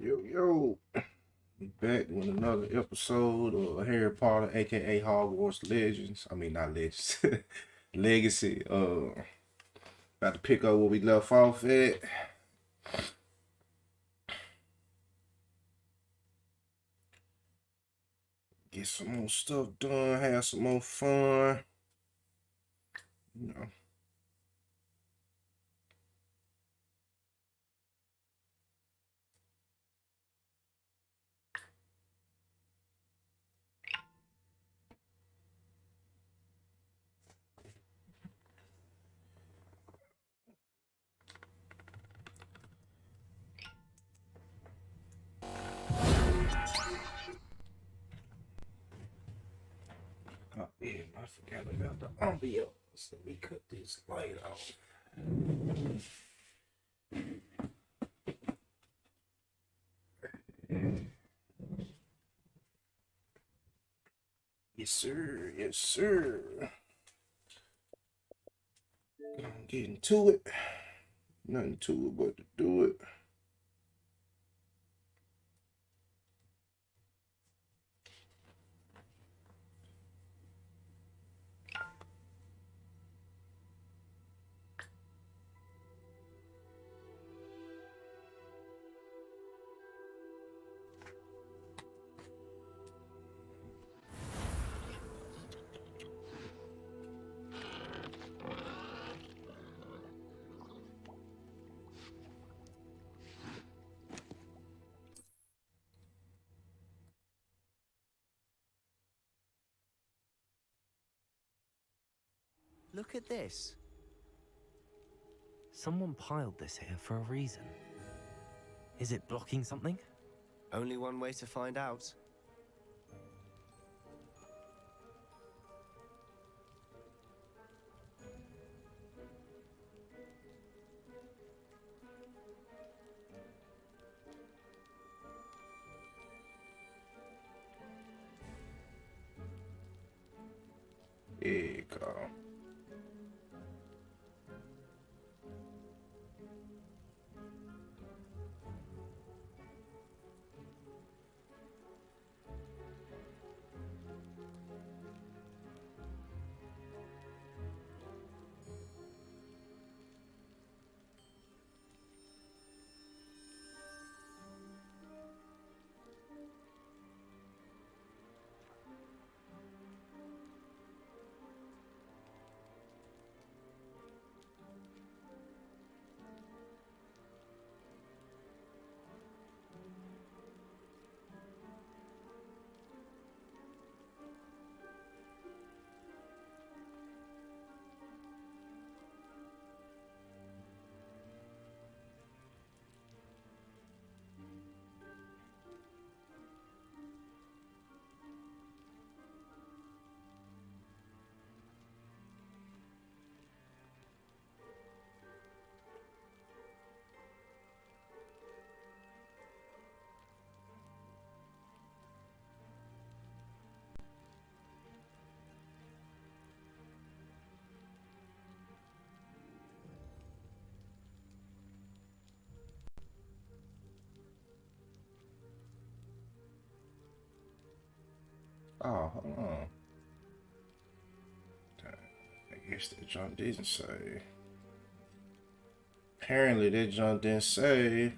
Yo, we back with another episode of Harry Potter, aka Hogwarts Legends. I mean, not Legends, Legacy. About to pick up where we left off at. Get some more stuff done, have some more fun. You know. Oh, yeah, I forgot about the ambiance. Let me cut this light off. Yes, sir. Yes, sir. Gonna get into it. Nothing to it but to do it. Look at this. Someone piled this here for a reason. Is it blocking something? Only one way to find out. There you go. Oh, hold on. I guess that junk didn't say. Apparently that junk didn't say.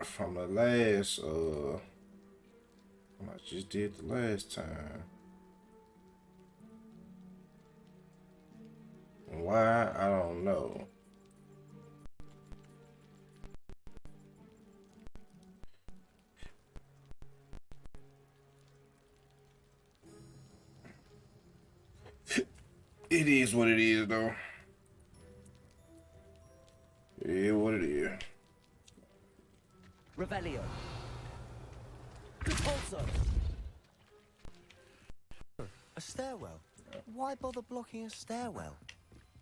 From the last, I just did the last time. Why? I don't know. It is what it is, though. It is what it is. Revelio. Repulso. A stairwell? Why bother blocking a stairwell?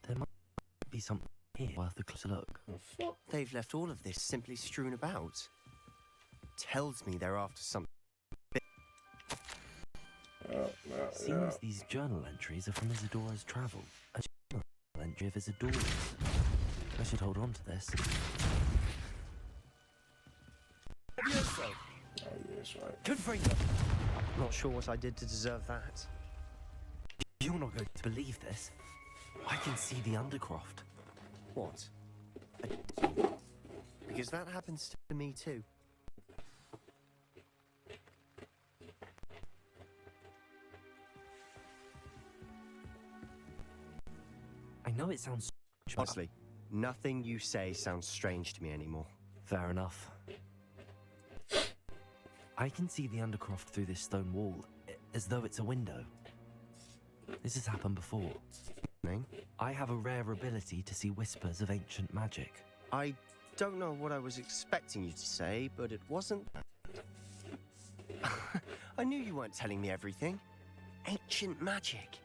There might be something here worth a closer look. They've left all of this simply strewn about. Tells me they're after something. Seems these journal entries are from Isadora's travel. A journal entry of Isadora's. I should hold on to this. Oh, yes, right. Good for you. Not sure what I did to deserve that. You're not going to believe this. I can see the Undercroft. What? Because that happens to me too. I know it sounds strange, Honestly, nothing you say sounds strange to me anymore. Fair enough. I can see the Undercroft through this stone wall, as though it's a window. This has happened before. I have a rare ability to see whispers of ancient magic. I don't know what I was expecting you to say, but it wasn't that. I knew you weren't telling me everything. Ancient magic.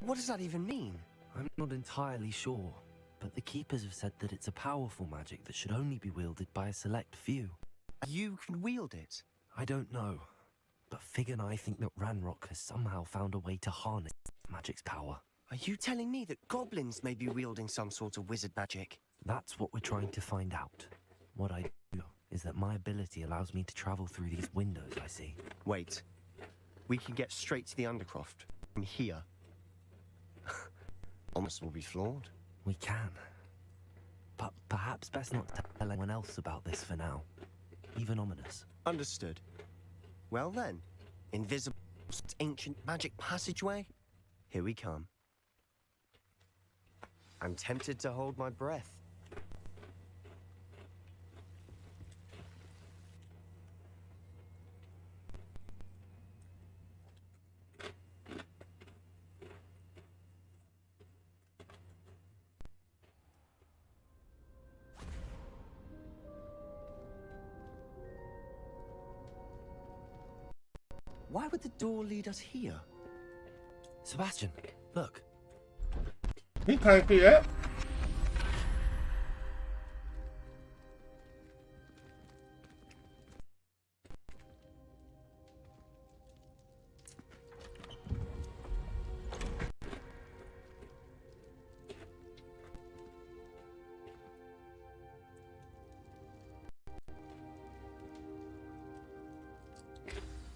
What does that even mean? I'm not entirely sure, but the Keepers have said that it's a powerful magic that should only be wielded by a select few. You can wield it? I don't know, but Fig and I think that Ranrock has somehow found a way to harness magic's power. Are you telling me that goblins may be wielding some sort of wizard magic? That's what we're trying to find out. What I do is that my ability allows me to travel through these windows I see. Wait. We can get straight to the Undercroft from here. Almost will be flawed. We can. But perhaps best not to tell anyone else about this for now. Even ominous. Understood. Well then, invisible ancient magic passageway? Here we come. I'm tempted to hold my breath. Why would the door lead us here? Sebastian, look. He can't see that.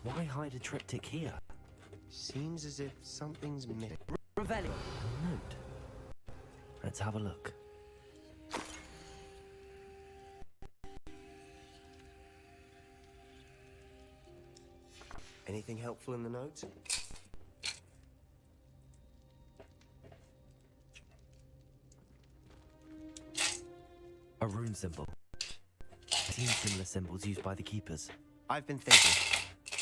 Why hide a triptych here? Seems as if something's missing. Revelio. A note. Let's have a look. Anything helpful in the note? A rune symbol. I've seen similar symbols used by the Keepers. I've bbeen thinking.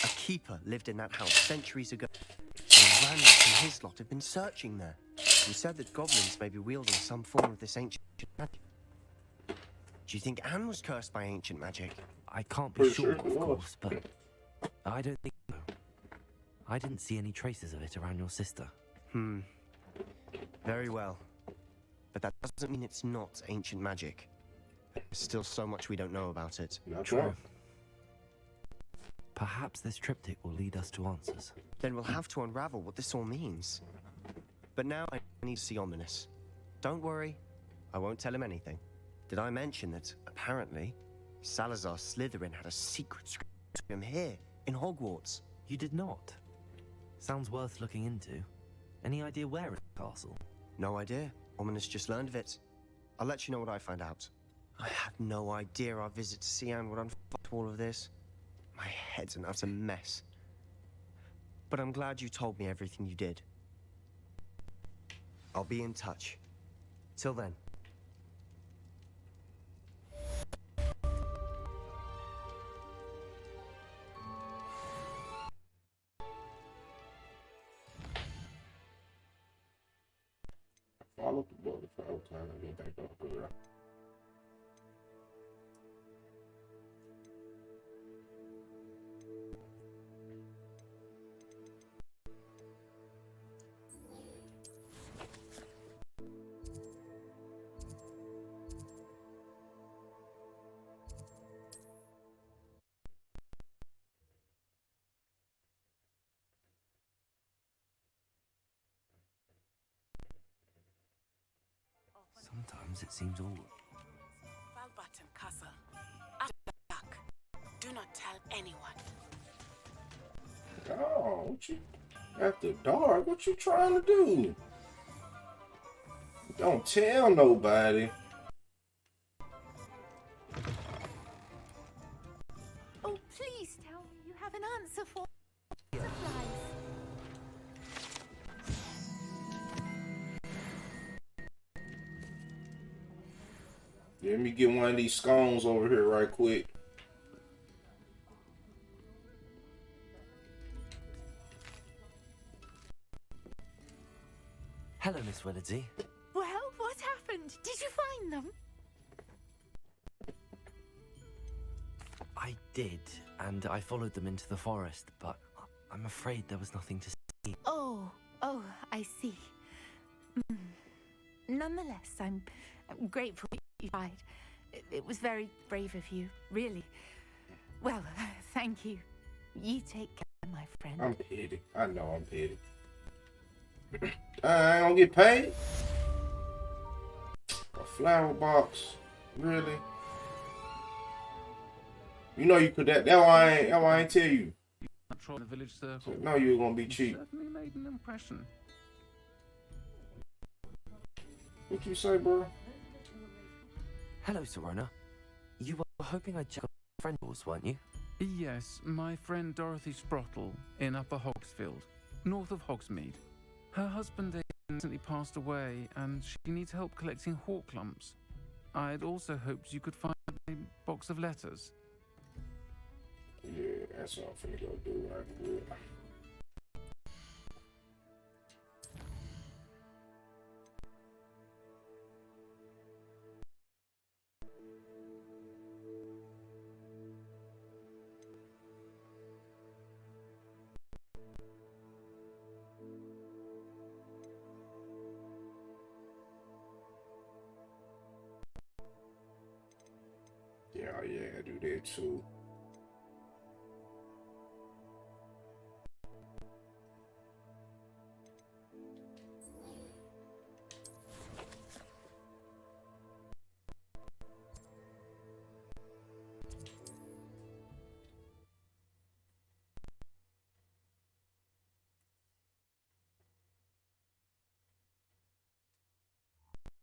A keeper lived in that house centuries ago. And Ranrock and his lot have been searching there. You said that goblins may be wielding some form of this ancient magic. Do you think Anne was cursed by ancient magic? I can't be Pretty sure, sure it of was. course, but I don't think so. I didn't see any traces of it around your sister. Very well. But that doesn't mean it's not ancient magic. There's still so much we don't know about it. That's True. right. Perhaps this triptych will lead us to answers. Then we'll have to unravel what this all means. But now I need to see Ominous. Don't worry, I won't tell him anything. Did I mention that, apparently, Salazar Slytherin had a secret scriptorium here, in Hogwarts? You did not. Sounds worth looking into. Any idea where in the castle? No idea. Ominous just learned of it. I'll let you know what I find out. I had no idea our visit to Sian would unfold all of this. My head's an utter mess. But I'm glad you told me everything you did. I'll be in touch. Till then. Follow the butterfly time and get back up to the Sometimes it seems all... Button Castle. After dark. Do not tell anyone. Oh, what you after dark? What you trying to do? Don't tell nobody. Oh, please tell me you have an answer for supplies. Let me get one of these scones over here right quick. Hello, Miss Willardsey. Well, what happened? Did you find them? I did, and I followed them into the forest, but I'm afraid there was nothing to see. Oh, I see. Nonetheless, I'm grateful you tried. It was very brave of you, really. Well, thank you. You take care, my friend. I'm petty. I know I'm petty. I ain't gonna get paid. A flower box, really? You know you could. That why I ain't tell you. Patrol the village circle. No, you were gonna be cheap. Certainly made an impression. What you say, bro? Hello, Serona. You were hoping I'd check on friend yours, weren't you? Yes, my friend Dorothy Sprottle in Upper Hogsfield, north of Hogsmeade. Her husband recently passed away, and she needs help collecting hawk lumps. I'd also hoped you could find a box of letters. Yeah, that's what I'm finna go do right quick. Yeah, I do that too.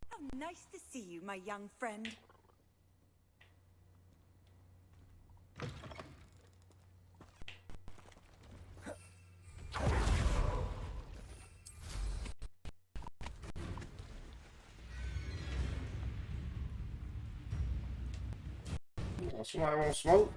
How nice to see you, my young friend. Somebody want smoke?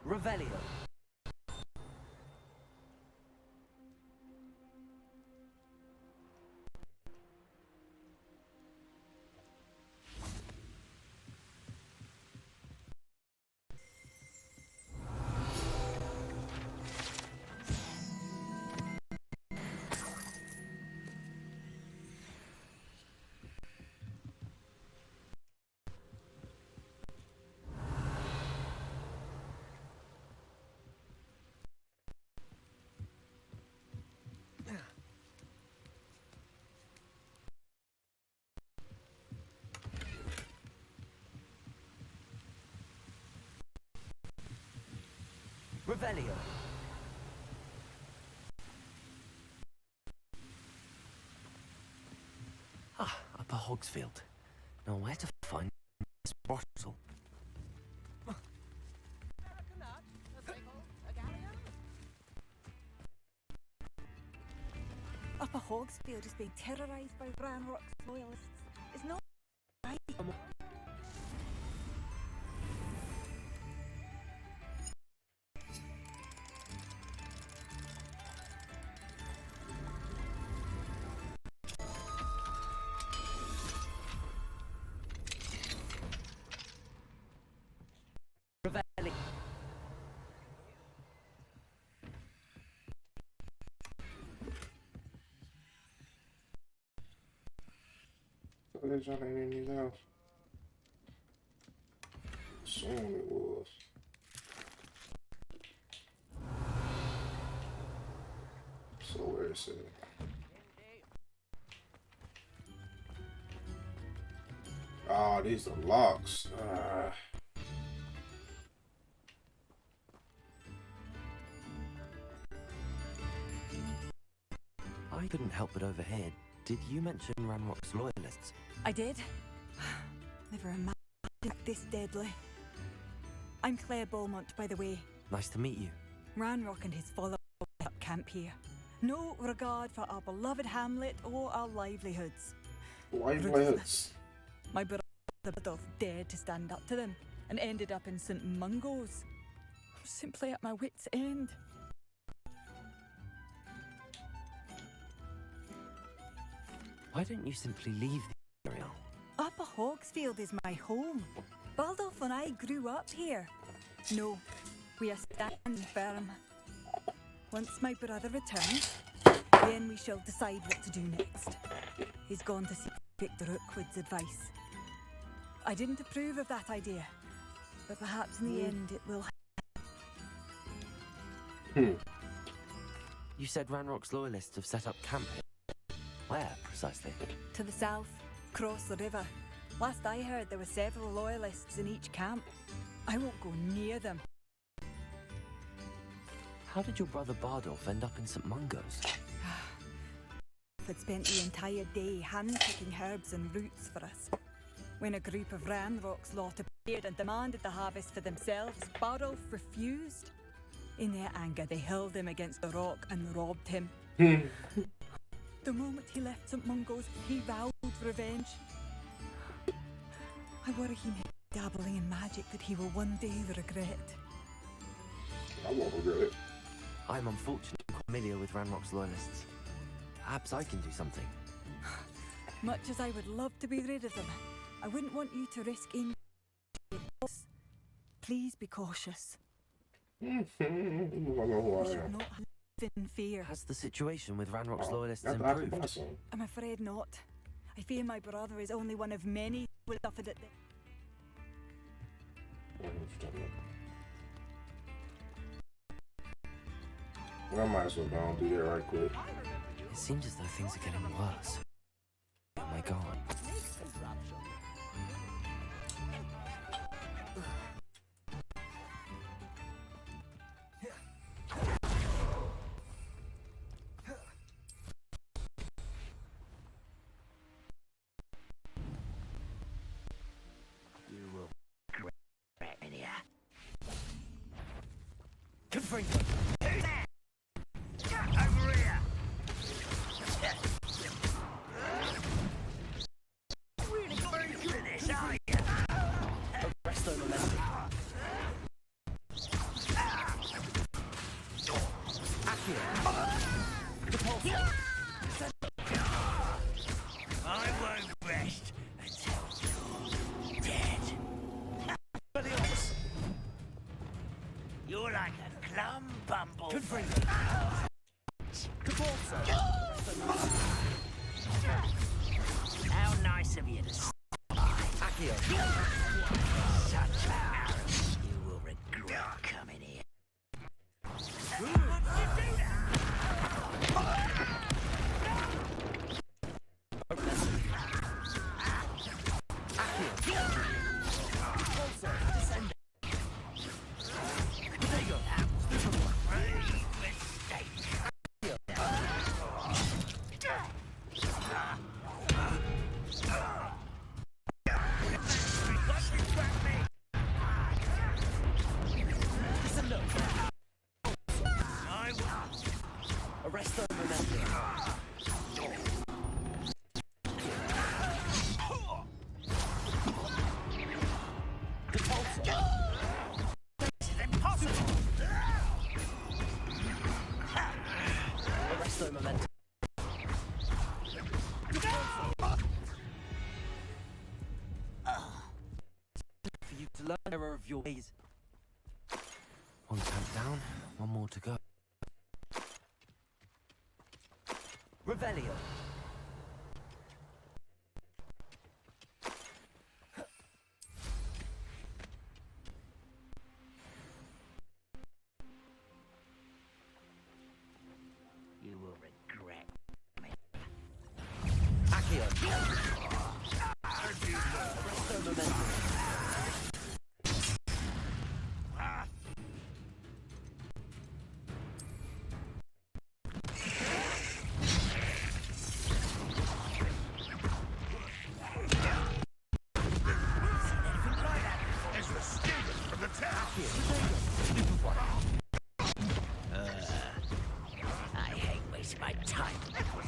Revelio. Revelio. Ah, Upper Hogsfield. Now where to find this bottle? Upper Hogsfield is being terrorised by Ranrock's loyalists. It's not right. Revelio. So that John ain't in his house. Soon it was. So where is it? Ah, these are locks. I couldn't help but overhear. Did you mention Ranrock's loyalists? I did. Never imagined it this deadly. I'm Claire Beaumont, by the way. Nice to meet you. Ranrock and his followers set up camp here. No regard for our beloved hamlet or our livelihoods. Livelihoods. My brother dared to stand up to them and ended up in St. Mungo's. I'm simply at my wit's end. Why don't you simply leave the area? Upper Hogsfield is my home. Baldolph and I grew up here. No, we are standing firm. Once my brother returns, then we shall decide what to do next. He's gone to seek Victor Rookwood's advice. I didn't approve of that idea, but perhaps in the end it will. You said Ranrock's loyalists have set up camp here. Where, precisely? To the south, across the river. Last I heard, there were several loyalists in each camp. I won't go near them. How did your brother Bardolph end up in St. Mungo's? Had spent the entire day hand-picking herbs and roots for us. When a group of Ranrock's lot appeared and demanded the harvest for themselves, Bardolph refused. In their anger, they hurled him against the rock and robbed him. The moment he left St. Mungo's, he vowed revenge. I worry he may be dabbling in magic that he will one day regret. I won't regret it. I'm unfortunately familiar with Ranrock's loyalists. Perhaps I can do something. Much as I would love to be rid of them, I wouldn't want you to risk injury. Please be cautious. I know who We I should am. not live in fear. Has the situation with Ranrock's loyalists I can buy improved? some. I'm afraid not. I fear my brother is only one of many who will suffer at the... I might as well go and do that right quick. It seems as though things are getting worse. Oh my god. You will regret in here. Confront Who's there? Over here! Really very good at this, are you? Resto momentum. I won't rest until you're dead. You're like a plum bumble. How nice of you to stop by. Such a marriage. You will regret coming here. Arresto momentum. This is impossible! Arresto momentum. For you to learn error of your ways. One camp down, one more to go. Revelio. You will regret. Accio. Arresto momentum. As the student from the town. I hate wasting my time. That was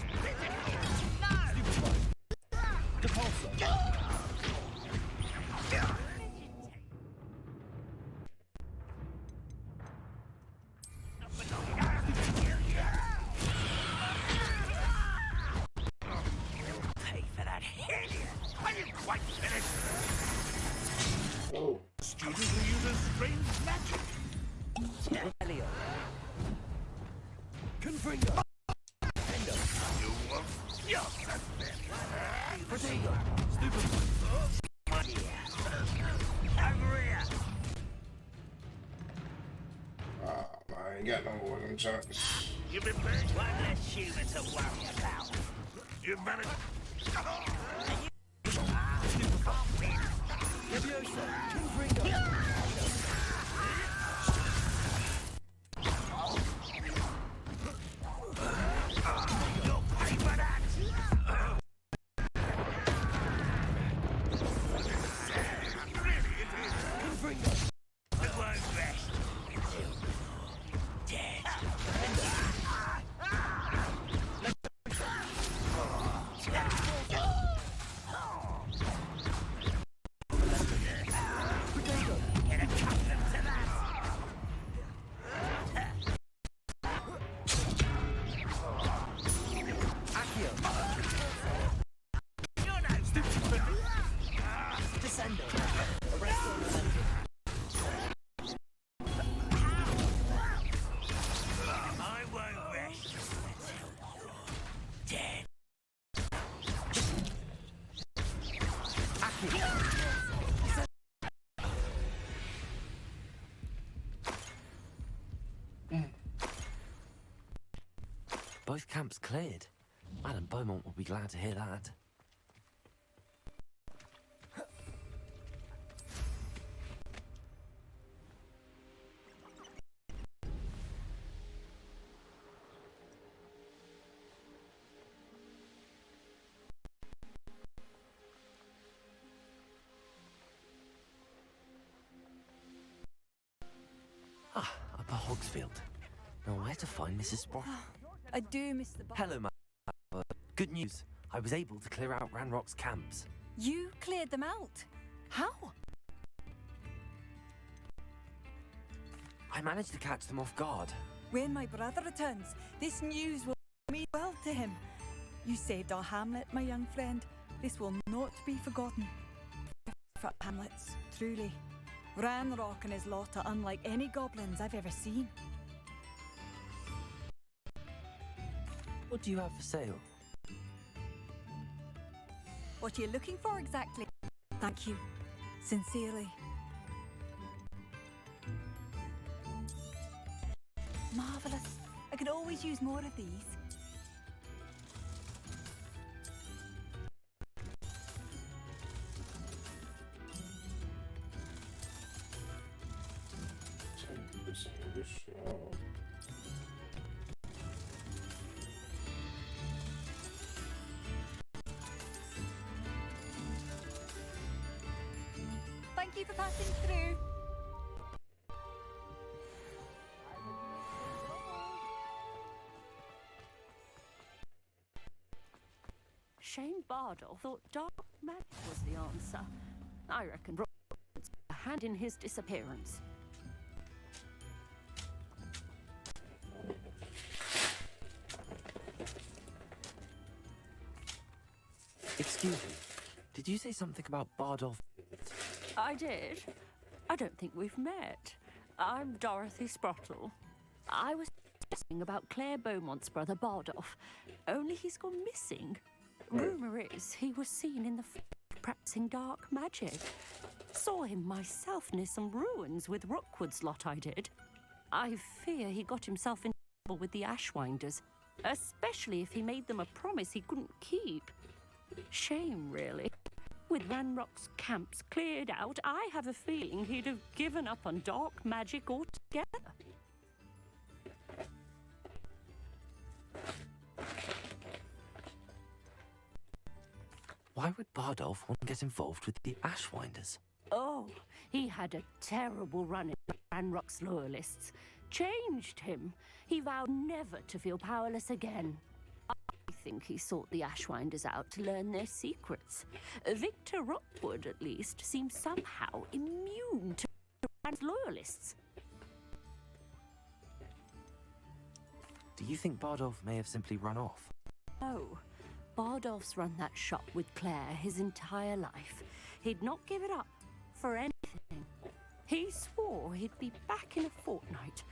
pay for that idiot. I didn't quite finish. Oh, Student who uses strange magic. Revelio. Confringo. You will feel something. Protego. Angria. I ain't got no more of them chunks. You've been burned. One less human to worry about. You managed. Leviosa. Confringo. You'll pay for that. Really, it is. Confringo. It won't rest until you're dead. Get accustomed to that. Accio. You're no stupid. Descendo. Arresto momentum. I won't rest until you're dead. Accio. Both camps cleared. Madam Beaumont will be glad to hear that. Upper Hogsfield. Now where to find Mrs. Sprout? I do miss the Hello, ma. Good news. I was able to clear out Ranrock's camps. You cleared them out. How? I managed to catch them off guard. When my brother returns, this news will mean well to him. You saved our hamlet, my young friend. This will not be forgotten. For hamlets, truly. Ranrock and his lot are unlike any goblins I've ever seen. What do you have for sale? What are you looking for exactly? Thank you. Sincerely. Marvellous. I could always use more of these. Thank you for passing through. Shane Bardolph thought dark magic was the answer. I reckon Rookwood's a hand in his disappearance. Excuse me, did you say something about Bardolph? I did. I don't think we've met. I'm Dorothy Sprottle. I was asking about Claire Beaumont's brother Bardolph, only he's gone missing. Rumour is he was seen in the practicing dark magic. Saw him myself near some ruins with Rookwood's lot I did. I fear he got himself in trouble with the Ashwinders, especially if he made them a promise he couldn't keep. Shame, really. With Ranrock's camps cleared out, I have a feeling he'd have given up on dark magic altogether. Why would Bardolph want to get involved with the Ashwinders? Oh, he had a terrible run in Ranrock's loyalists. Changed him. He vowed never to feel powerless again. I think he sought the Ashwinders out to learn their secrets. Victor Rookwood, at least, seems somehow immune to Ran's loyalists. Do you think Bardolph may have simply run off? No. Bardolph's run that shop with Claire his entire life. He'd not give it up for anything. He swore he'd be back in a fortnight.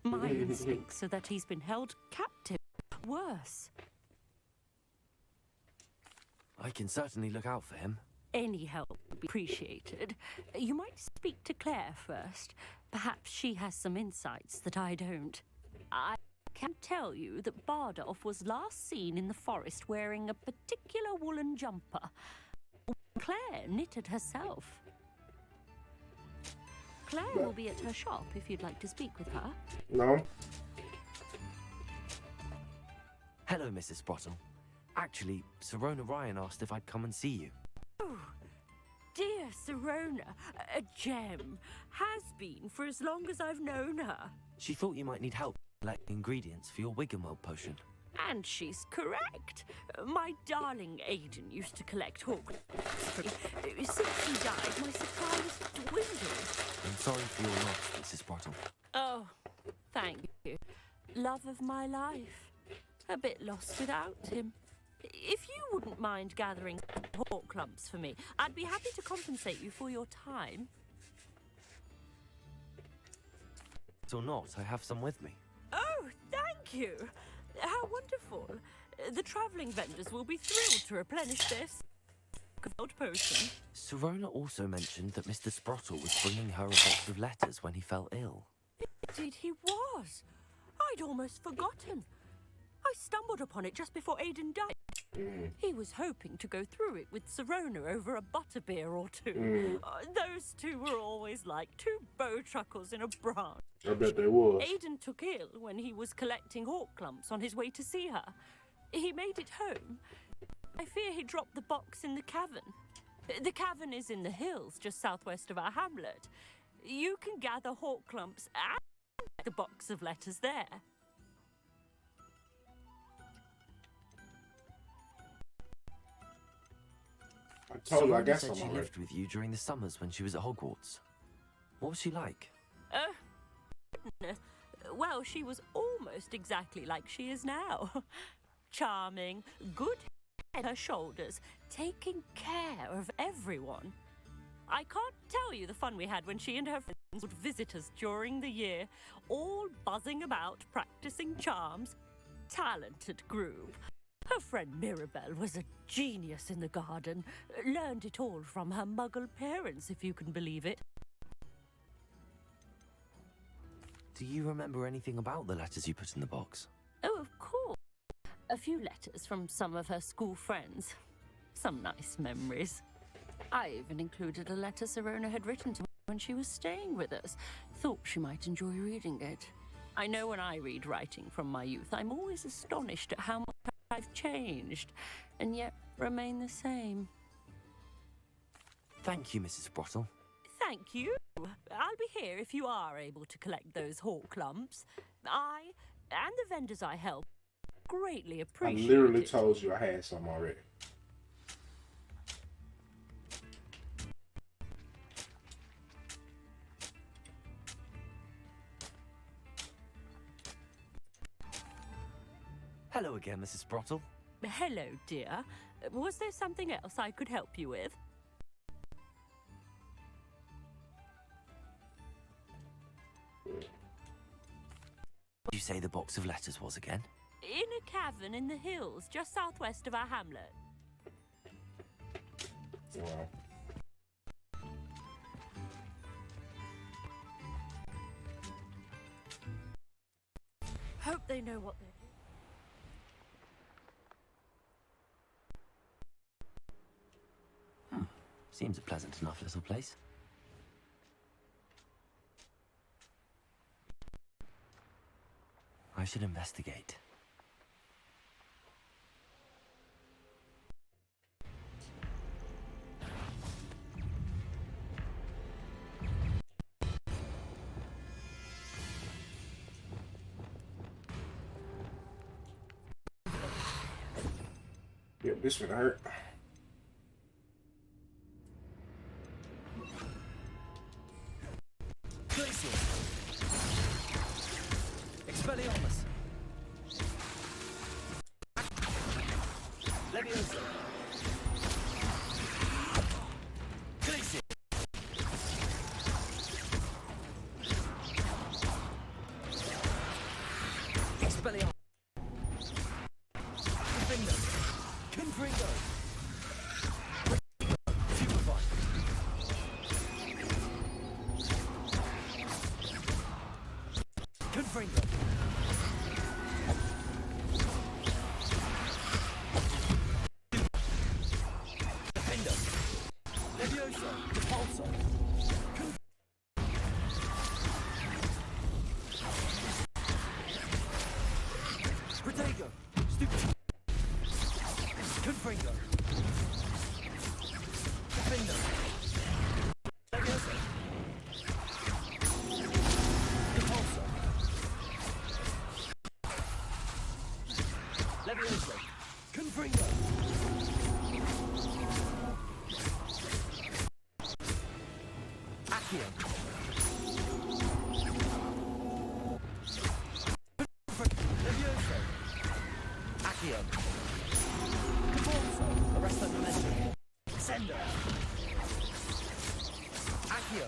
My instincts are that he's been held captive. Worse. I can certainly look out for him. Any help would be appreciated. You might speak to Claire first. Perhaps she has some insights that I don't. I can tell you that Bardolph was last seen in the forest wearing a particular woolen jumper. Claire knitted herself. Claire will be at her shop if you'd like to speak with her. No. Hello, Mrs. Sprottle. Actually, Sirona Ryan asked if I'd come and see you. Oh, dear Sirona, a gem. Has been for as long as I've known her. She thought you might need help collecting ingredients for your Wiggenweld potion. And she's correct. My darling Aidan used to collect hawk. Since he died, my supply has dwindled. I'm sorry for your loss, Mrs. Sprottle. Oh, thank you. Love of my life. A bit lost without him. If you wouldn't mind gathering hawk clumps for me, I'd be happy to compensate you for your time. Or not, I have some with me. Oh, thank you. How wonderful. The travelling vendors will be thrilled to replenish this old potion. Sirona also mentioned that Mr. Sprottle was bringing her a box of letters when he fell ill. Indeed he was. I'd almost forgotten. I stumbled upon it just before Aidan died. He was hoping to go through it with Sirona over a butterbeer or two. Those two were always like two bowtruckles in a branch. I bet they was. Aidan took ill when he was collecting hawk clumps on his way to see her. He made it home. I fear he dropped the box in the cavern. The cavern is in the hills just southwest of our hamlet. You can gather hawk clumps and the box of letters there. I told you I Sirona got said some she already. lived with you during the summers when she was at Hogwarts. What was she like? Well, she was almost exactly like she is now. Charming, good head on her shoulders, taking care of everyone. I can't tell you the fun we had when she and her friends would visit us during the year, all buzzing about, practicing charms. Talented group. Her friend Mirabelle was a genius in the garden. Learned it all from her muggle parents, if you can believe it. Do you remember anything about the letters you put in the box? Oh, of course. A few letters from some of her school friends. Some nice memories. I even included a letter Sirona had written to her when she was staying with us. Thought she might enjoy reading it. I know when I read writing from my youth, I'm always astonished at how much I've changed, and yet remain the same. Thank you, Mrs. Sprottle. Thank you. I'll be here if you are able to collect those hawk clumps. I and the vendors I help greatly I appreciate literally it. told you I had some already. Hello again, Mrs. Sprottle. Hello, dear. Was there something else I could help you with? What did you say the box of letters was again? In a cavern in the hills, just southwest of our hamlet. Wow. Hope they know what they're doing. Seems a pleasant enough little place. I should investigate. Yep, this would hurt. Expelliarmus! Leviosa! Glacier! Expelliarmus! Confringo! Confringo! Supervise! Confringo! Defender! Leviosa! Repulsor! Protego! Stupid! Confringo! Defender! Leviosa! Repulsor! Leviosa! Confringo! Accio! Leviosa! Accio! Caborso! Arresto momentum! Sendo! Accio!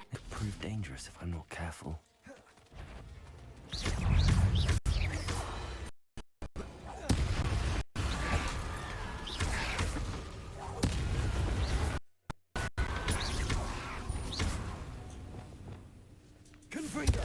It could prove dangerous if I'm not careful. Confringo!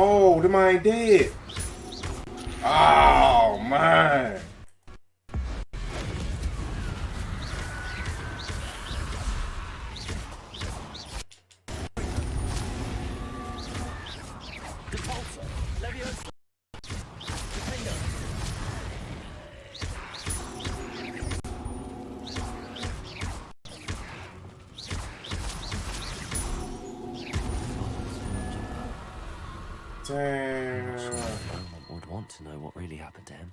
Oh, them ain't dead. Oh, man. Damn. I'm sure Beaumont would want to know what really happened to him.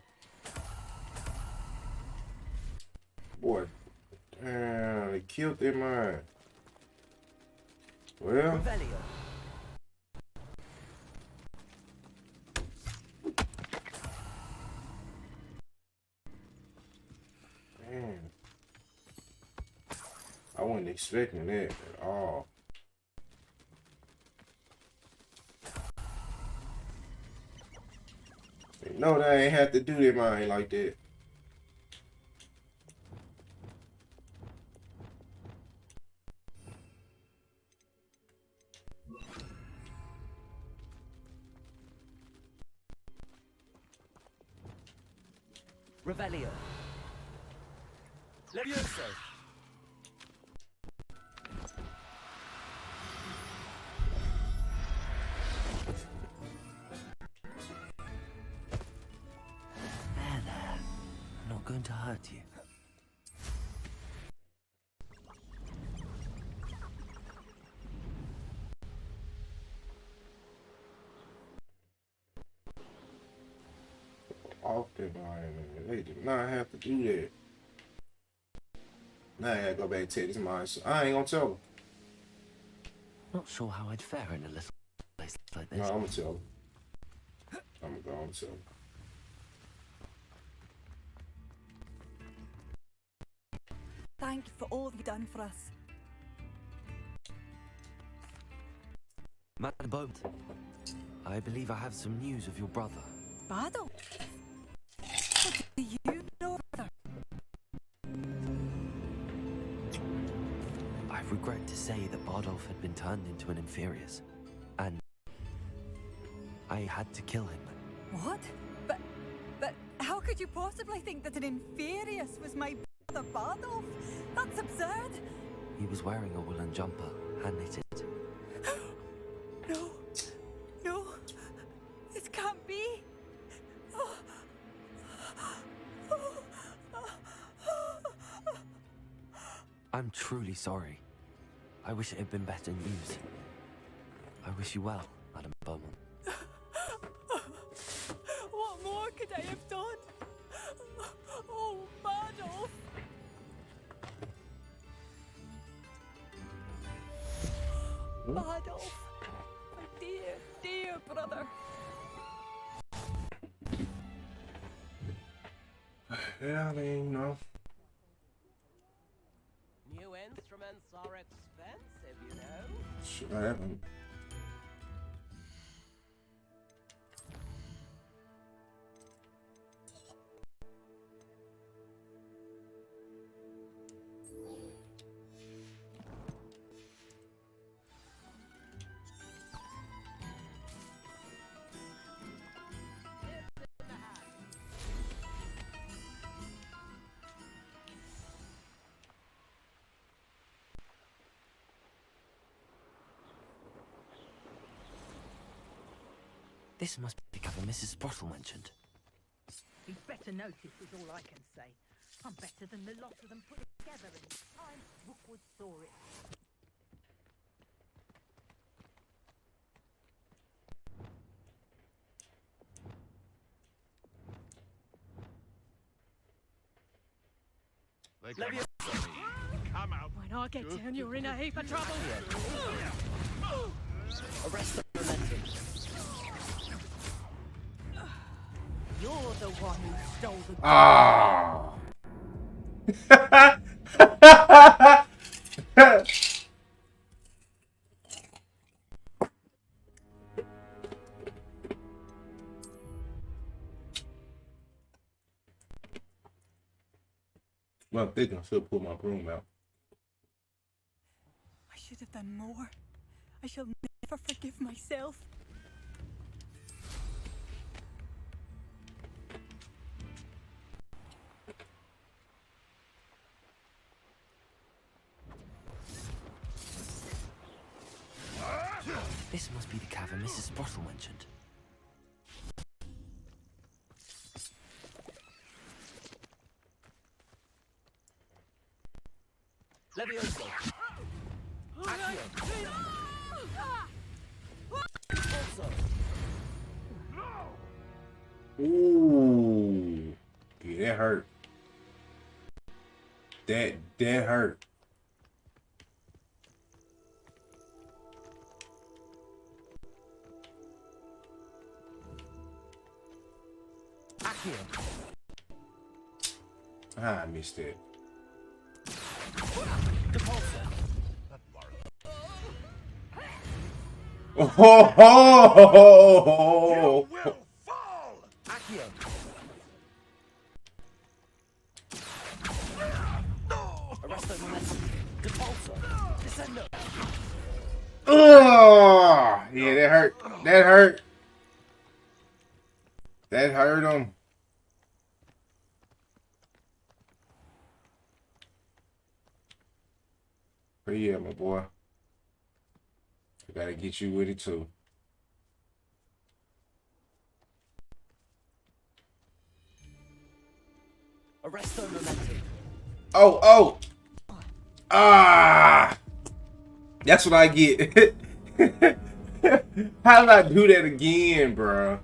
Boy, damn, they killed their man. Well, wasn't expecting that at all. No, they ain't have to do that mine like that. Revelio. Levioso. There. I'm not going to hurt you. Off the line, they did not have to do that. Now I gotta go back and take this mine. So I ain't gonna tell them. Not sure how I'd fare in a little place like this. No, I'm gonna tell them. I'm gonna go and tell them. Thank you for all you've done for us. Madam Bowman, I believe I have some news of your brother. Battle? What do you know, brother? I regret to say that Bardolph had been turned into an Inferius, and I had to kill him. What? But how could you possibly think that an Inferius was my brother Bardolph? That's absurd. He was wearing a woolen jumper, hand-knitted. No, this can't be. I'm truly sorry. I wish it had been better news. I wish you well, Madam Beaumont. What more could I have done? Oh, Bardolph. Bardolph, my dear, dear brother. Yeah, I mean, you know. New instruments are expensive, you know. Should I haven't. This must be the cover Mrs. Sprottle mentioned. He'd better notice is all I can say. I'm better than the lot of them put together, and time Rookwood saw it. Come out. When I get down, you're in a heap of trouble. Arrest the momentum. You're the one who stole the... Ah. Well, I'm thinking I should pull my broom out. I should have done more. I shall never forgive myself. This must be the cavern Mrs. Sprottle mentioned. Levioso! Accio! Also! Ooh. Yeah, that hurt. That hurt. Accio! Ah, I missed it. Depulso! Oh, ho, ho, ho. You will fall! Accio! Arresto momentum. Depulso. Descendo. Ugh. Yeah, that hurt. That hurt. That hurt him. But yeah, my boy. I gotta get you with it too. Arresto momentum. Oh, oh. Ah. That's what I get. How did I do that again, bro?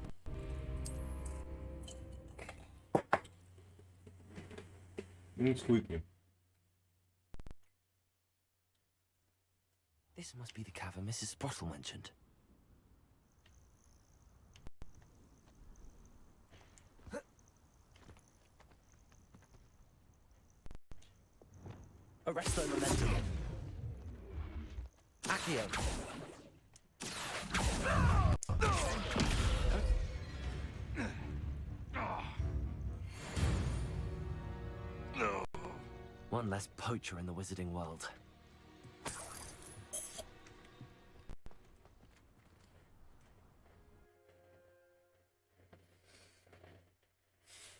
Squeaking. This must be the cavern Mrs. Sprottle mentioned. Arresto momentum. Accio. One less poacher in the wizarding world.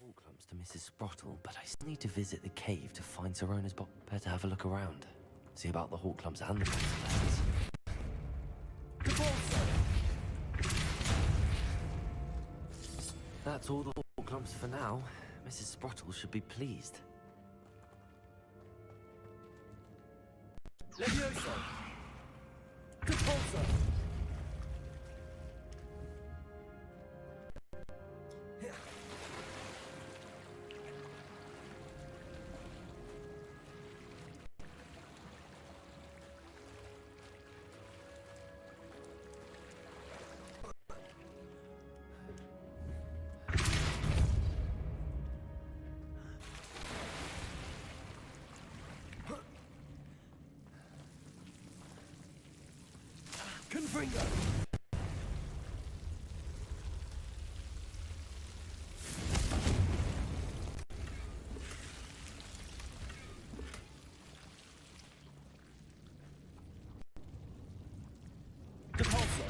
All clumps to Mrs. Sprottle, but I still need to visit the cave to find Sirona's box. Better have a look around. See about the hawk clumps and the consequences. That's all the hawk clumps for now. Mrs. Sprottle should be pleased. Levioso. Depulso. Confringo. Depulso.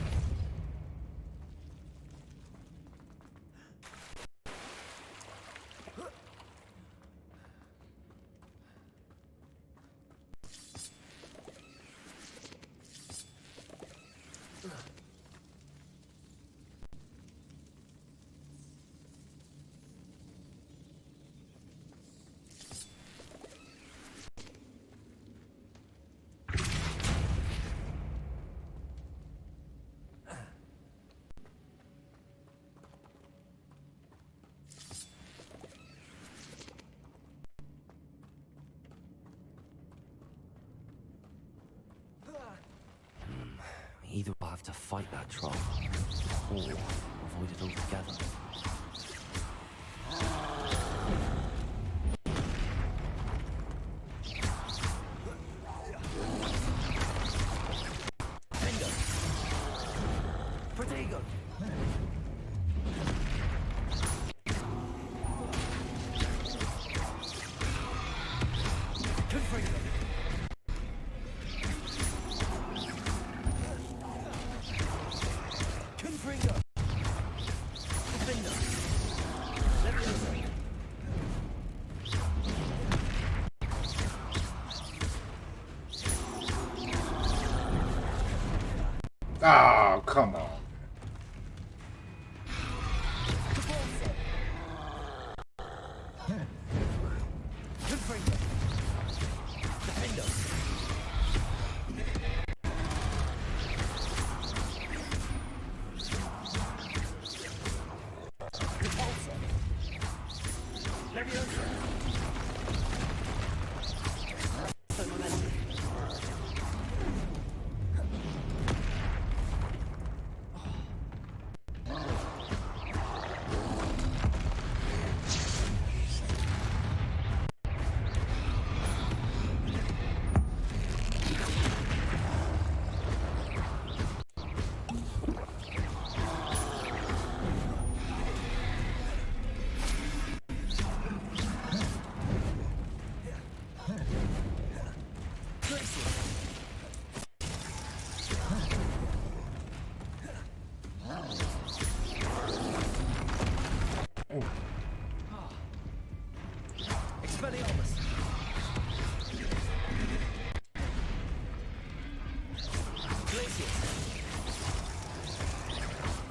Either we'll have to fight that troll, or avoid it altogether. Protego. Confringo. Confringo. Defender. Levioso. Oh, come on. Confringo. Defender. Repulsor. Levioso. So momentum. Expelliarmus! Glacius!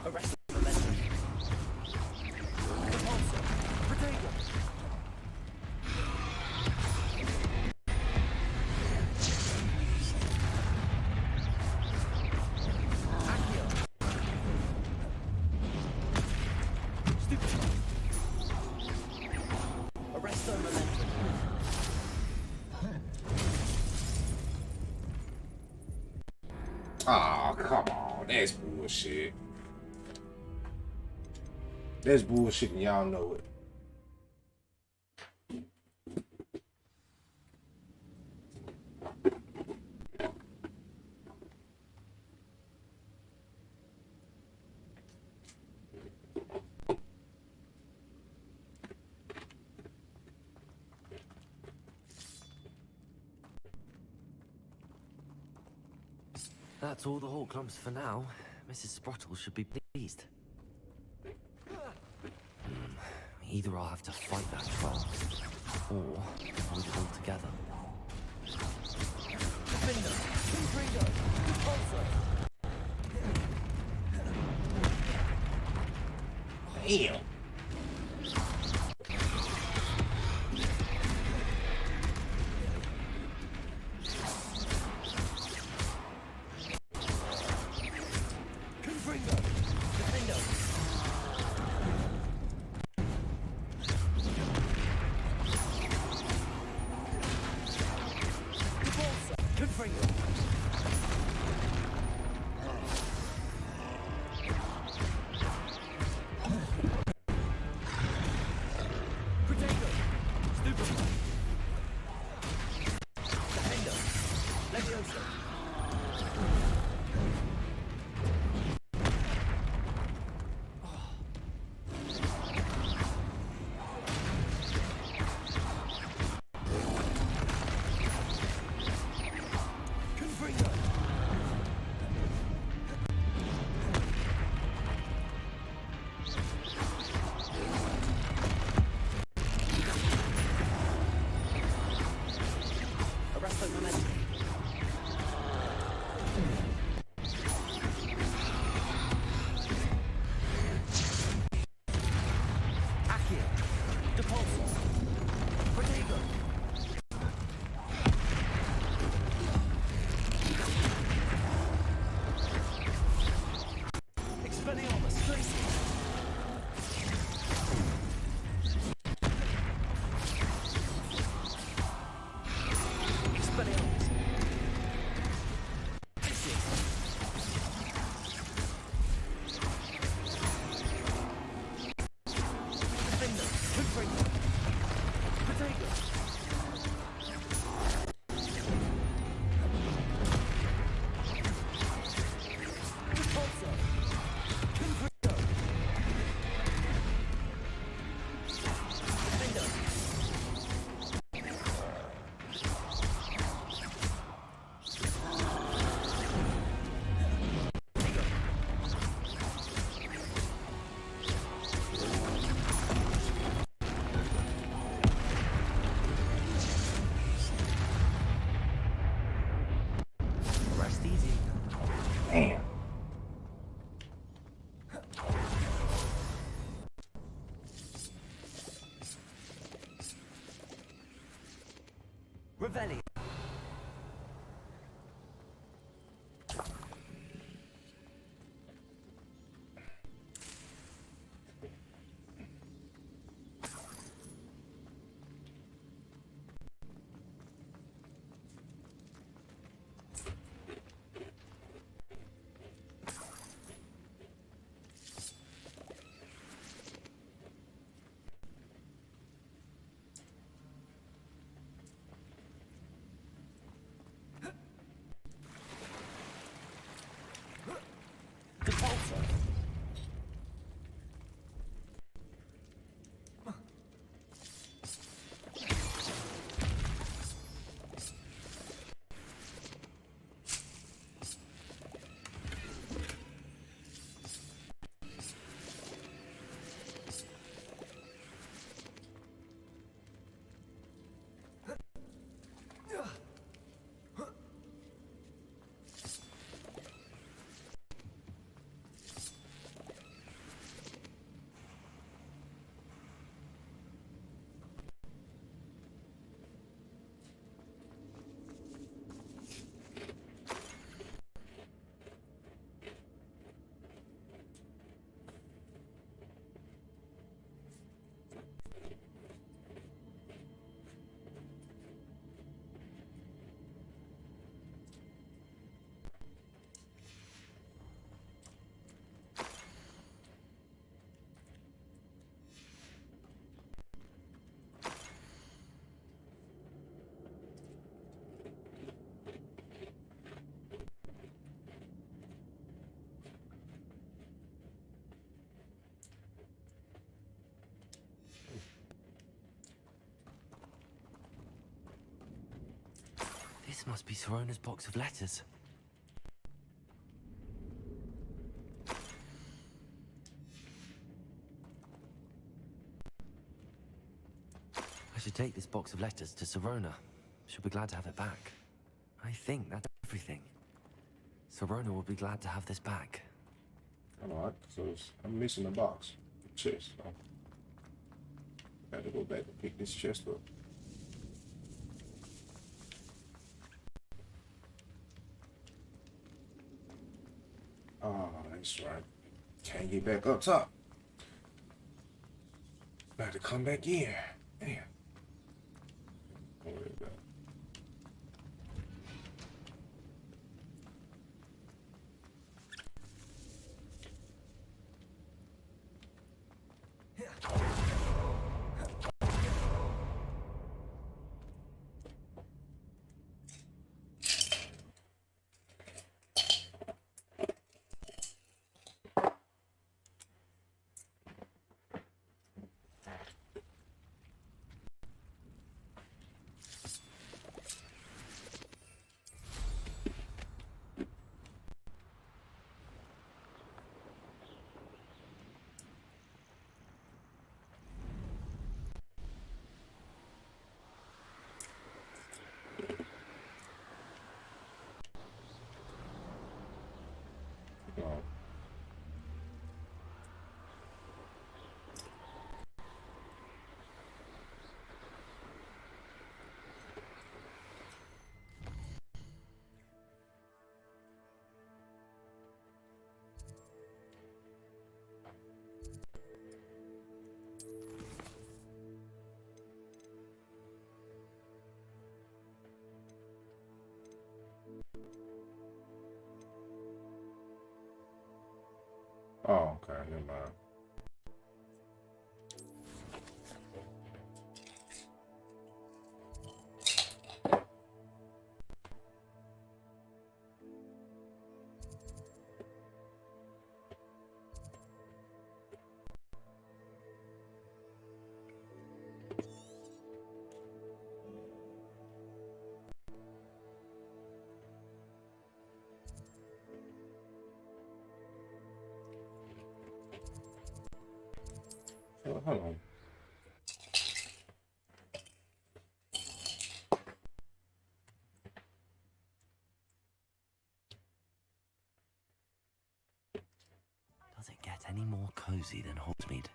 Arrest momentum! Repulsor! Protego! Accio! Stupefy! Arresto momentum! Oh, come on. That's bullshit. That's bullshit and y'all know it. That's all the Hawklumps for now. Mrs. Sprottle should be pleased. Either I'll have to fight that troll, or avoid it altogether. Defender! Confringo! Repulsor! Damn. Confringo! Defendo! Repulsor! Confringo! Protego! Stupefy! Defendo! Levioso! Confringo! Arresto momentum! Accio! Depulso! Protego! Expelliarmus! Glacius! Expelliarmus! Glacius! Defender! Confringo! Protego! Repulsor! Confringo! Defender! Rest easy. Damn. Revelio. This must be Sorona's box of letters. I should take this box of letters to Sorona. She'll be glad to have it back. I think that's everything. Sorona will be glad to have this back. Alright, so I'm missing a box. Chest. So I had to go back and pick this chest up. Oh, that's right. Can't get back up top. About to come back in. Damn. Don't worry about it. Oh, okay, never mind. Oh, hold on. Does it get any more cozy than Hogsmeade?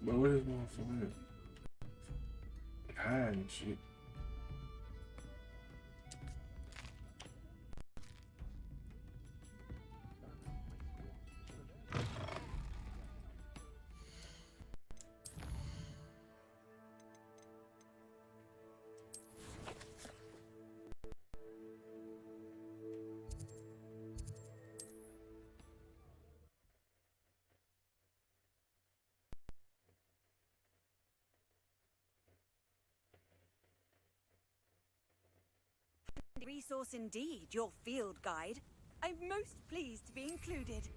But what is motherfucker? Hide and shit. Resource indeed, your field guide. I'm most pleased to be included.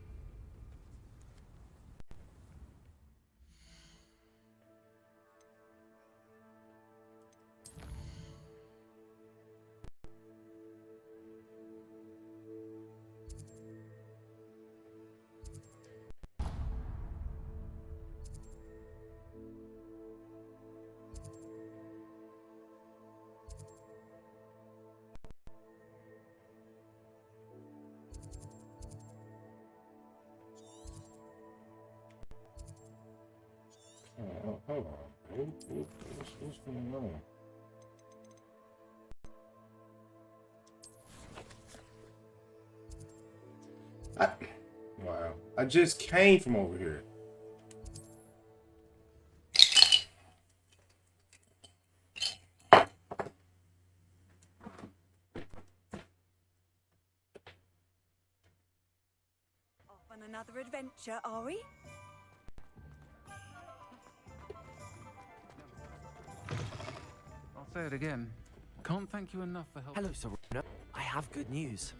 Hold on. What's going on? Wow. I just came from over here. another adventure, are we? I'll say it again. Can't thank you enough for helping. Hello, Serona. I have good news.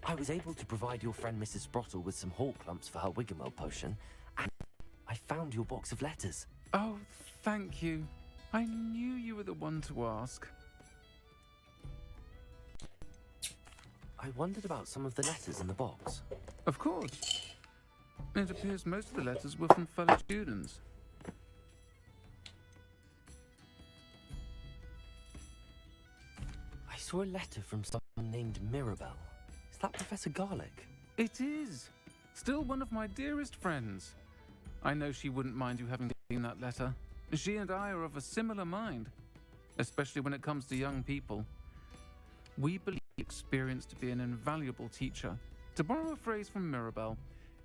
I was able to provide your friend Mrs. Sprottle with some hawk lumps for her Wiggenweld potion, and I found your box of letters. Oh, thank you. I knew you were the one to ask. I wondered about some of the letters in the box. Of course. It appears most of the letters were from fellow students. I saw a letter from someone named Mirabelle. Is that Professor Garlic? It is. Still one of my dearest friends. I know she wouldn't mind you having seen that letter. She and I are of a similar mind, especially when it comes to young people. We believe experience to be an invaluable teacher. To borrow a phrase from Mirabelle,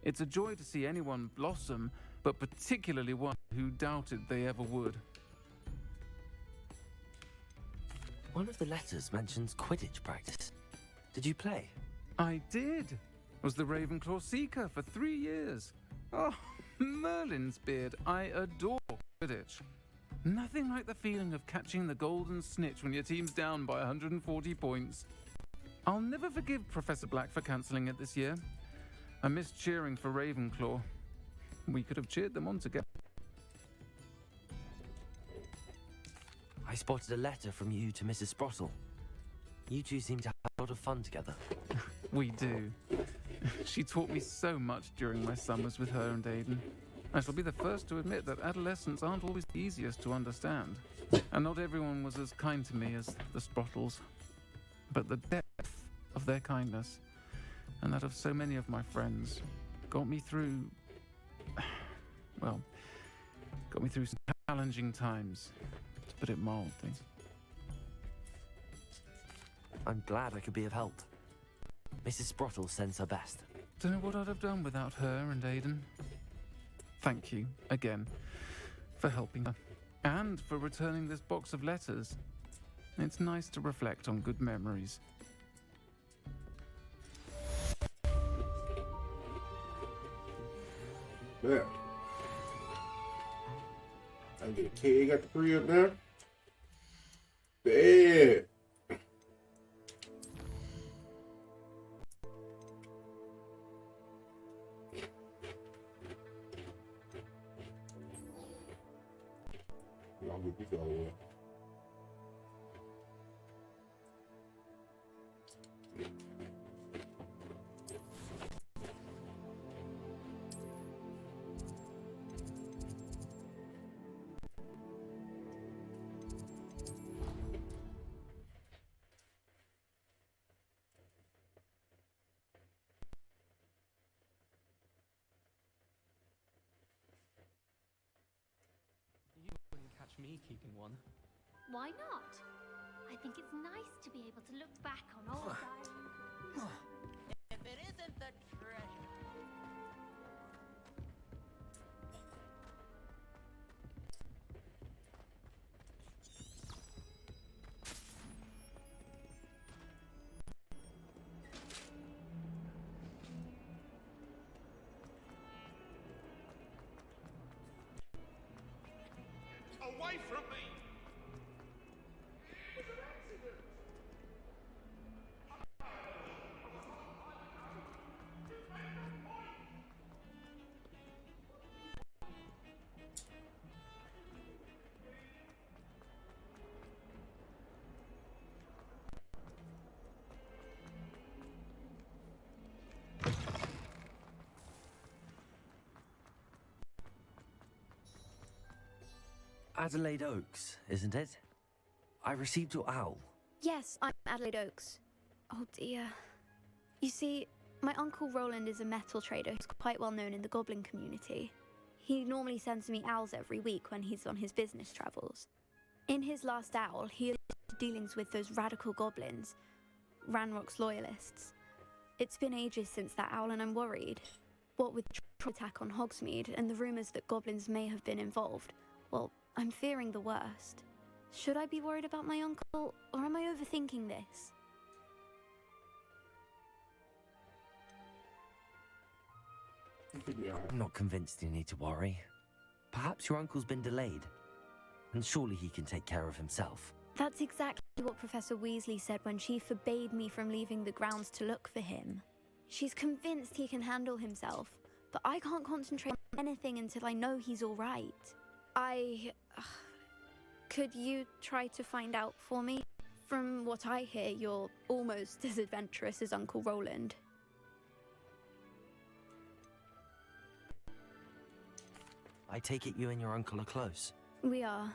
it's a joy to see anyone blossom, but particularly one who doubted they ever would. One of the letters mentions Quidditch practice. Did you play? I did. Was the Ravenclaw Seeker for 3 years. Oh, Merlin's beard. I adore Quidditch. Nothing like the feeling of catching the golden snitch when your team's down by 140 points. I'll never forgive Professor Black for cancelling it this year. I missed cheering for Ravenclaw. We could have cheered them on together. I spotted a letter from you to Mrs. Sprottle. You two seem to have a lot of fun together. We do. She taught me so much during my summers with her and Aiden. I shall be the first to admit that adolescents aren't always the easiest to understand. And not everyone was as kind to me as the Sprottles. But the depth of their kindness, and that of so many of my friends, got me through... well, got me through some challenging times, to put it mildly. I'm glad I could be of help. Mrs. Sprottle sends her best. Don't know what I'd have done without her and Aiden. Thank you, again, for helping her. And for returning this box of letters. It's nice to reflect on good memories. Yeah. I get a kid. Got the 3 up there. Bad. I'll get this out of the way. You wouldn't catch me keeping one. Why not? I think it's nice to be able to look back on old times. If it isn't the treasure. Away from me! Adelaide Oaks, isn't it? I received your owl. Yes, I'm Adelaide Oaks. Oh dear. You see, my uncle Roland is a metal trader who's quite well known in the goblin community. He normally sends me owls every week when he's on his business travels. In his last owl, he alluded to dealings with those radical goblins, Ranrock's loyalists. It's been ages since that owl and I'm worried. What with the attack on Hogsmeade and the rumours that goblins may have been involved, well, I'm fearing the worst. Should I be worried about my uncle, or am I overthinking this? I'm not convinced you need to worry. Perhaps your uncle's been delayed, and surely he can take care of himself. That's exactly what Professor Weasley said when she forbade me from leaving the grounds to look for him. She's convinced he can handle himself, but I can't concentrate on anything until I know he's all right. Could you try to find out for me? From what I hear, you're almost as adventurous as Uncle Roland. I take it you and your uncle are close. We are.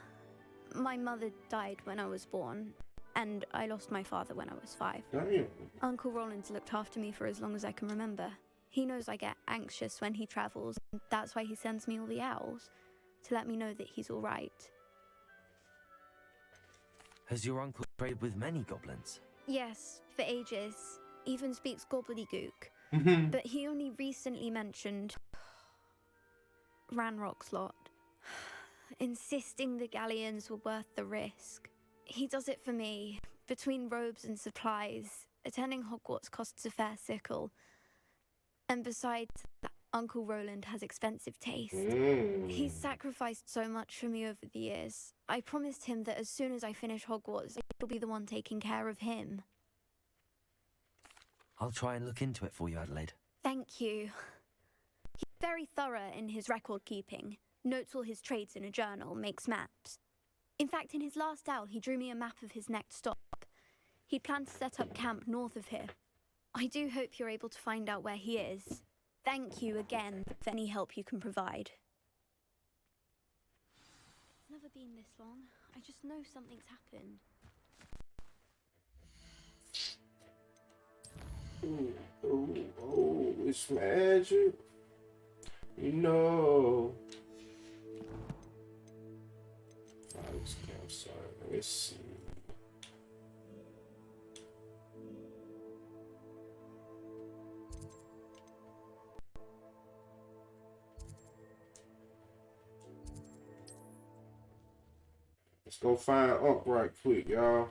My mother died when I was born, and I lost my father when I was 5. Damn. Uncle Roland's looked after me for as long as I can remember. He knows I get anxious when he travels, and that's why he sends me all the owls, to let me know that he's all right. Has your uncle traded with many goblins? Yes, for ages. Even speaks gobbledygook. But he only recently mentioned Ranrock's lot, insisting the galleons were worth the risk. He does it for me. Between robes and supplies, attending Hogwarts costs a fair sickle. And besides that, Uncle Roland has expensive taste. He's sacrificed so much for me over the years. I promised him that as soon as I finish Hogwarts, I'll be the one taking care of him. I'll try and look into it for you, Adelaide. Thank you. He's very thorough in his record keeping. Notes all his trades in a journal, makes maps. In fact, in his last owl, he drew me a map of his next stop. He'd planned to set up camp north of here. I do hope you're able to find out where he is. Thank you again for any help you can provide. It's never been this long. I just know something's happened. Oh, it's magic. You know. Hogwarts campsite. Let's see. Let's go find Unc right quick, y'all.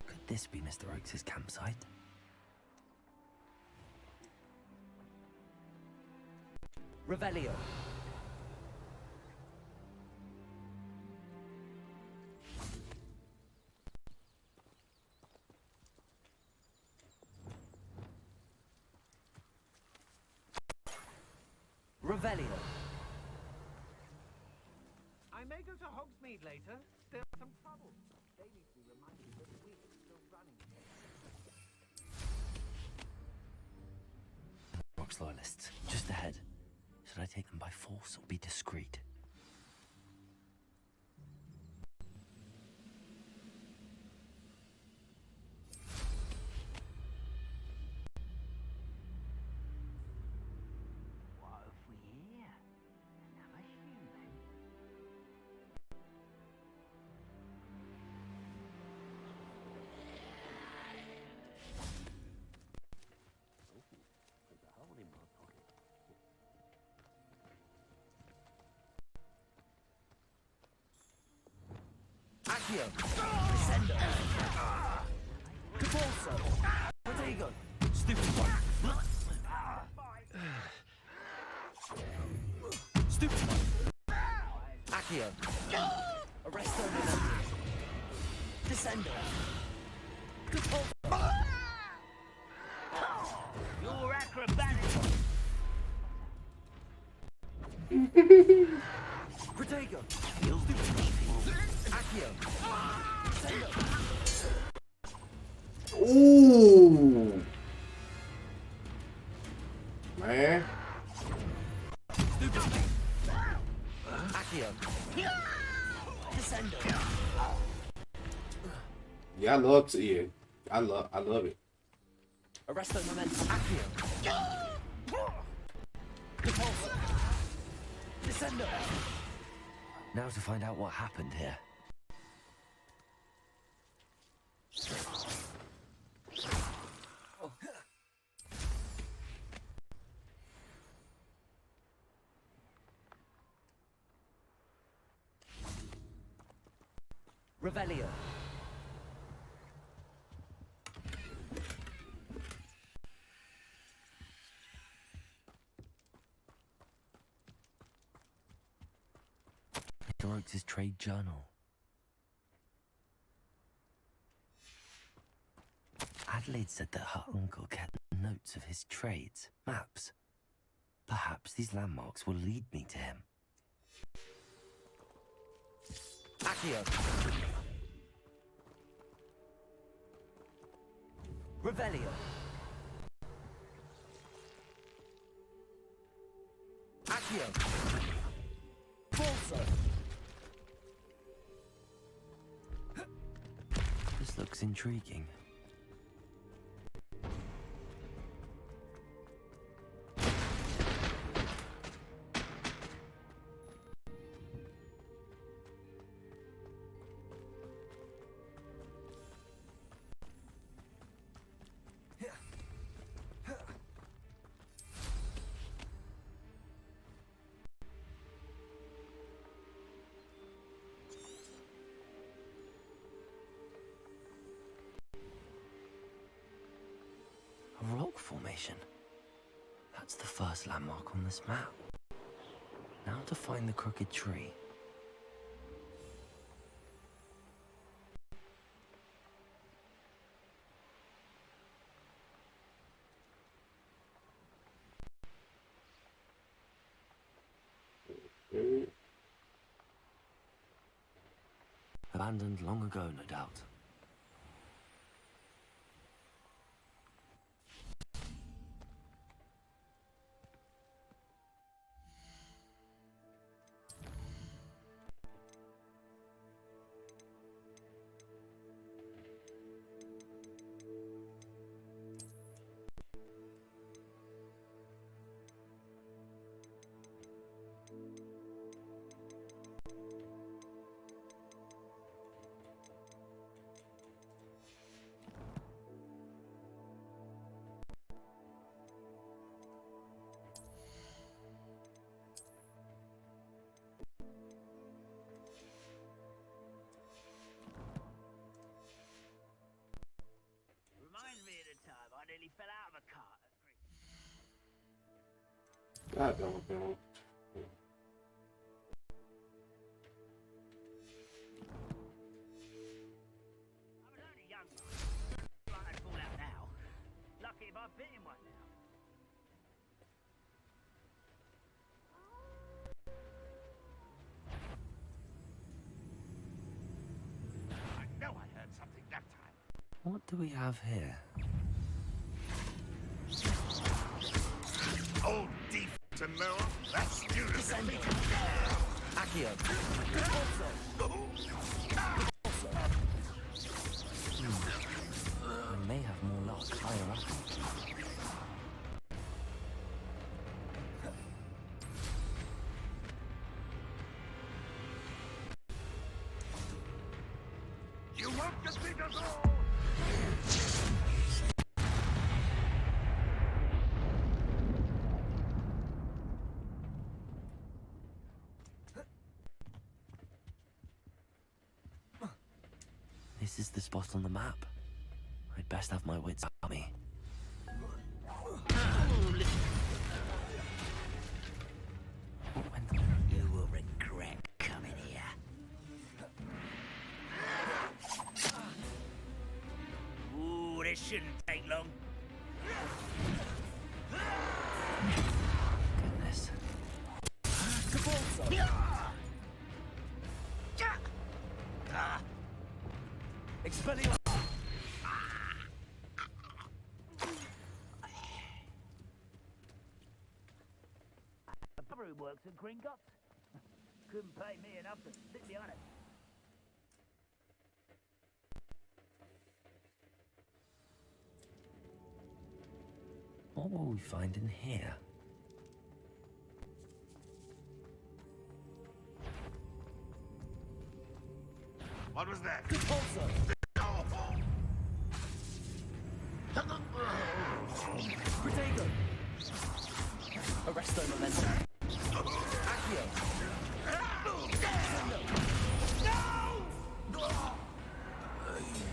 Could this be Mr. Oakes' campsite? Revelio. Revelio. I may go to Hogsmeade later. There's some trouble. They need to be reminded that we're still running. Rock's loyalists, just ahead. Should I take them by force or be discreet? What have we here? Another human? There's a hole in my pocket. Accio! Descendo! Caporso! Protego! Stupid one! Stupid one! Accio! Arresto Milano! Descendo! Caporso! You're acrobatic! Protego! Accio! Descendo! Ooh. Man. Accio! Descendo! Yeah, I love to. Yeah, I love it. Arresto momentum. Accio. Repulsor. Descendo. Now to find out what happened here. Revelio. Mr. Oakes' trade journal. Adelaide said that her uncle kept notes of his trades, maps. Perhaps these landmarks will lead me to him. Accio. Revelio. Accio. Forza. This looks intriguing. A rock formation. That's the first landmark on this map. Now to find the crooked tree. Abandoned long ago, no doubt. Reminds me of the time I nearly fell out of a cart at God don't know. I was only young, like I'd fall out now. Lucky if I bit in one now. I know I heard something that time. What do we have here? Old deep to know. That's beautiful. Accio. I may have more luck higher up. You won't defeat us all! This is the spot on the map. I'd best have my wits about me. You will regret coming here. Ooh, this shouldn't take long. Goodness. Expelliarmus! A brother who works at Gringotts. Couldn't pay me enough to stick me on it. What will we find in here? What was that? Protego! Arresto momentum. Accio!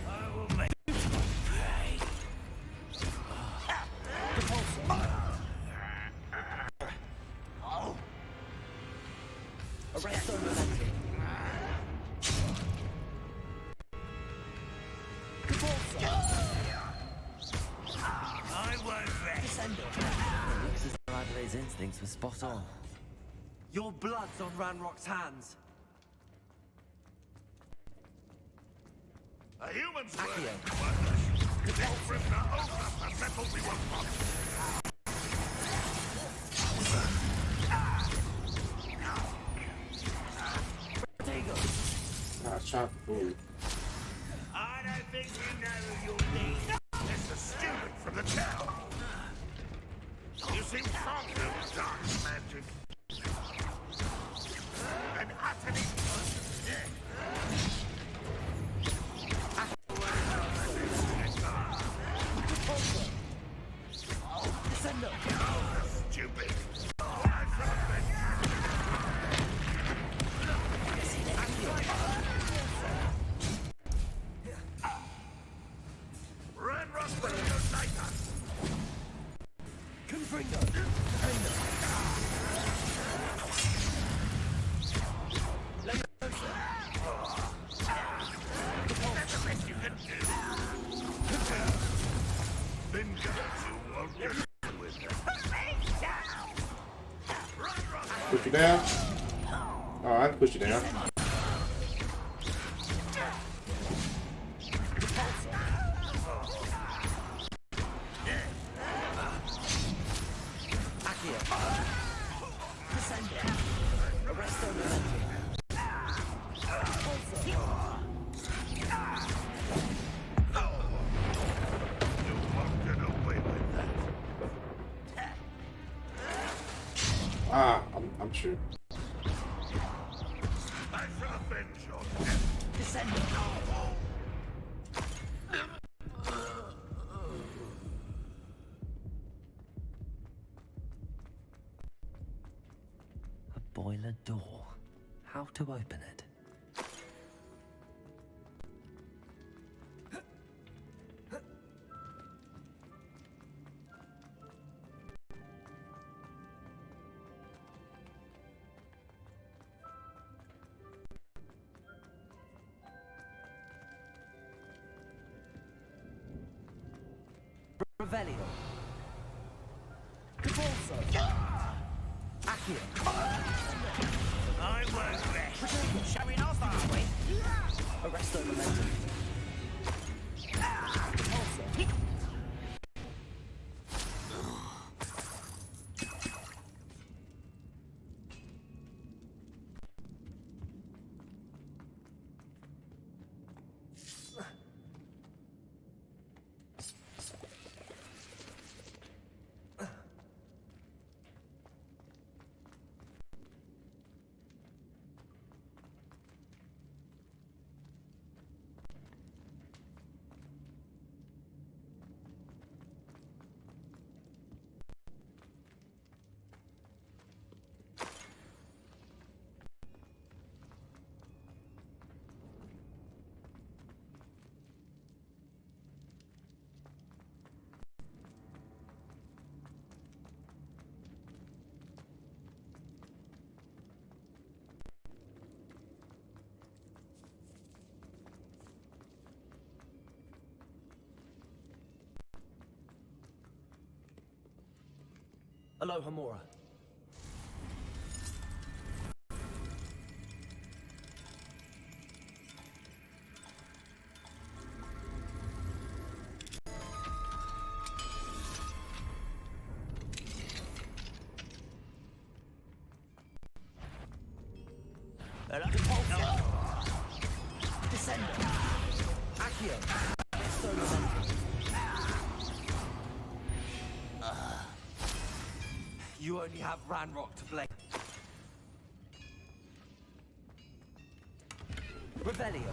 I will make you pay. Arresto momentum. I won't rest. It looks as though Adelaide's instincts were spot on. Your blood's on Ranrock's hands. A human's worth. This prisoner owes us the metal we were promised. I shot the bully. I don't think you know your name. It's the student from the town. You seem fond of dark magic. And utterly stupid. Push you down. Oh, I can push you down. Ah, I'm sure. I shall avenge your death. A boiler door. How to open it? Revelio. Capulso. Accio. I won't rest. Showing off, are we? Arresto momentum. Capulso. Aloha Mora. Descender. Accio. You only have Ranrock to blame. Revelio.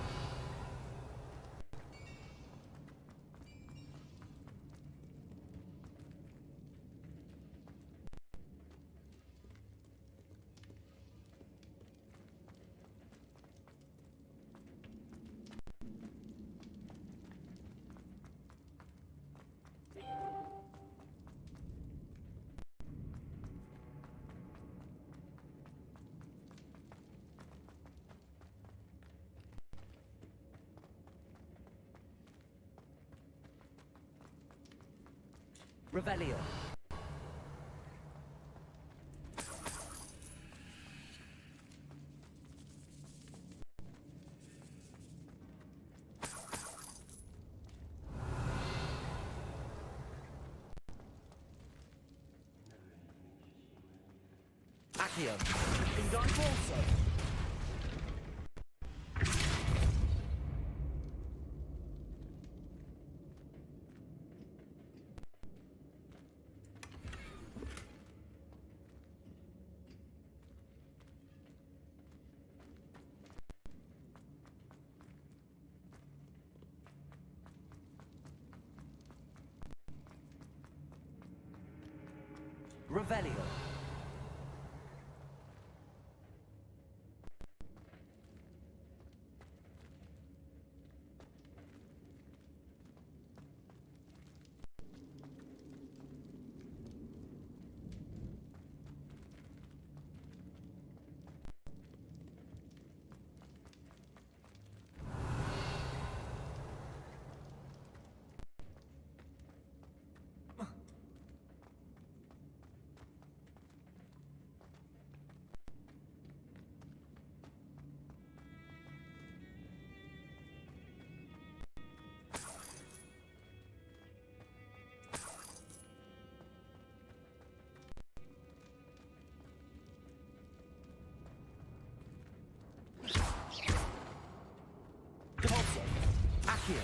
Revelio. Accio. Indite also. Revelio. Devolso. Accio.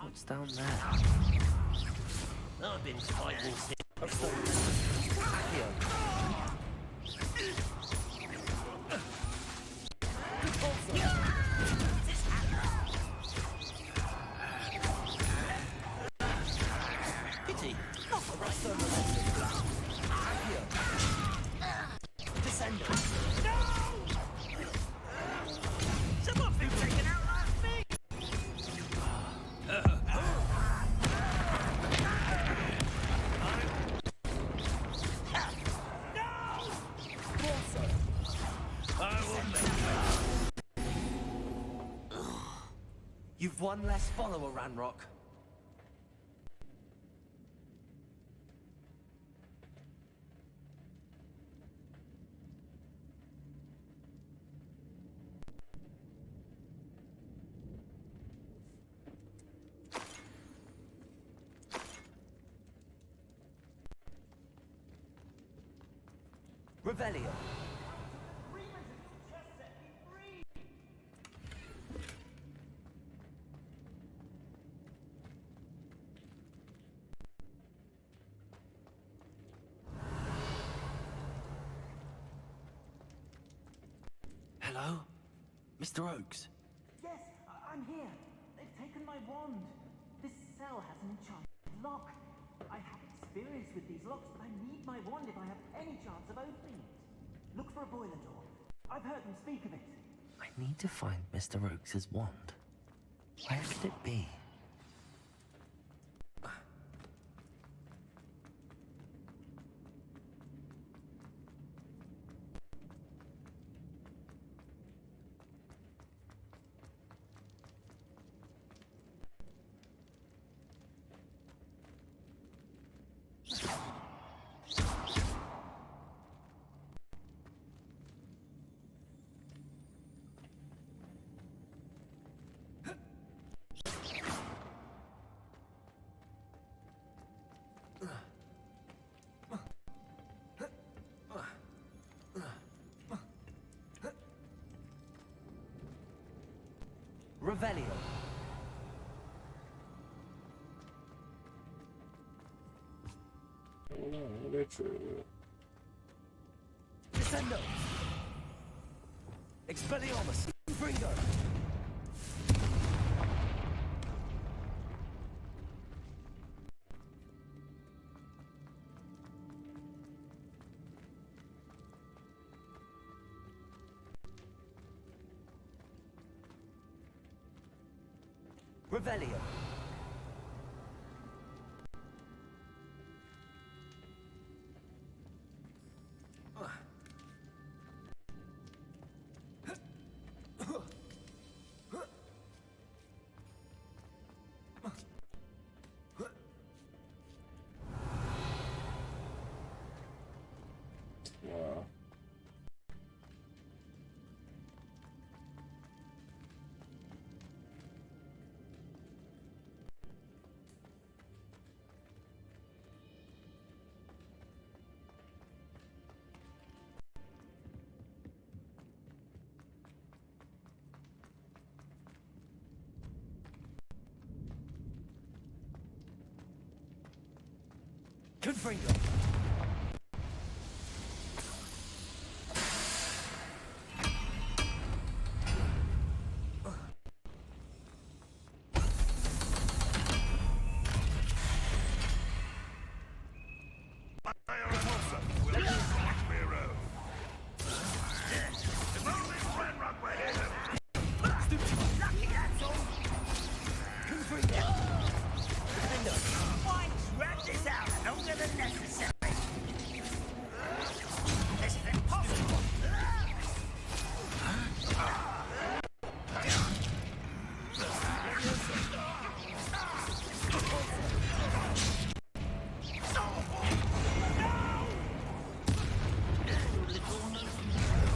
What's down there? I've been fighting since. Pity. Not the right side of Descendant. No! Someone's been taken out last week! You've one less follower, Ranrock. Revelio. Hello? Mr. Oakes? Yes, I'm here. They've taken my wand. This cell has an enchanted lock. I have experience with these locks, but I need my wand if I have any chance of opening it. Look for a boiler door. I've heard them speak of it. I need to find Mr. Oakes' wand. Where could it be? Revelio. Hold on, what that true? Descendo. Expelliarmus. Fringo. Revelio. Wow. Confringo.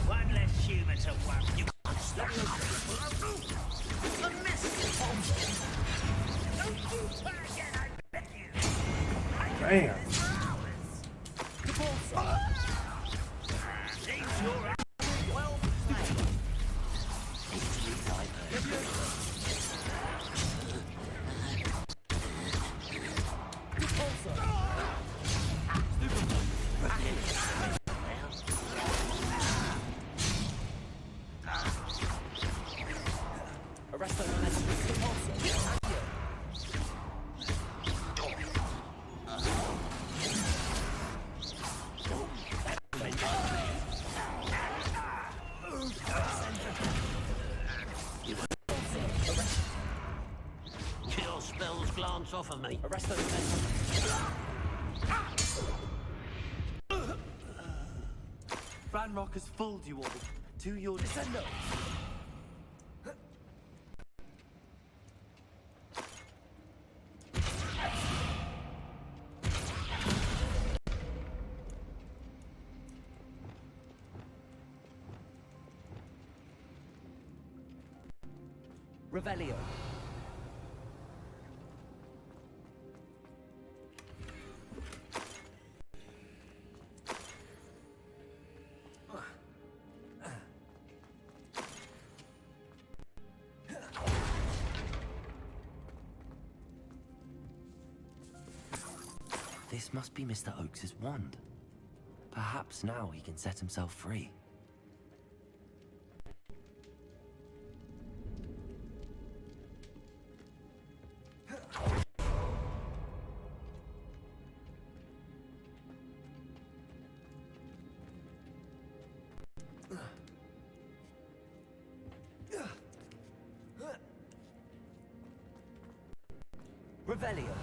One less human to worry. You can't stop the mist. Don't you try again, I beg you. Damn. Well played. Arresto Repulsor. Your spells glance off of me. Arresto Ranrock has fooled you all. To your descendo. Revelio. This must be Mr. Oakes's wand. Perhaps now he can set himself free. Revelio.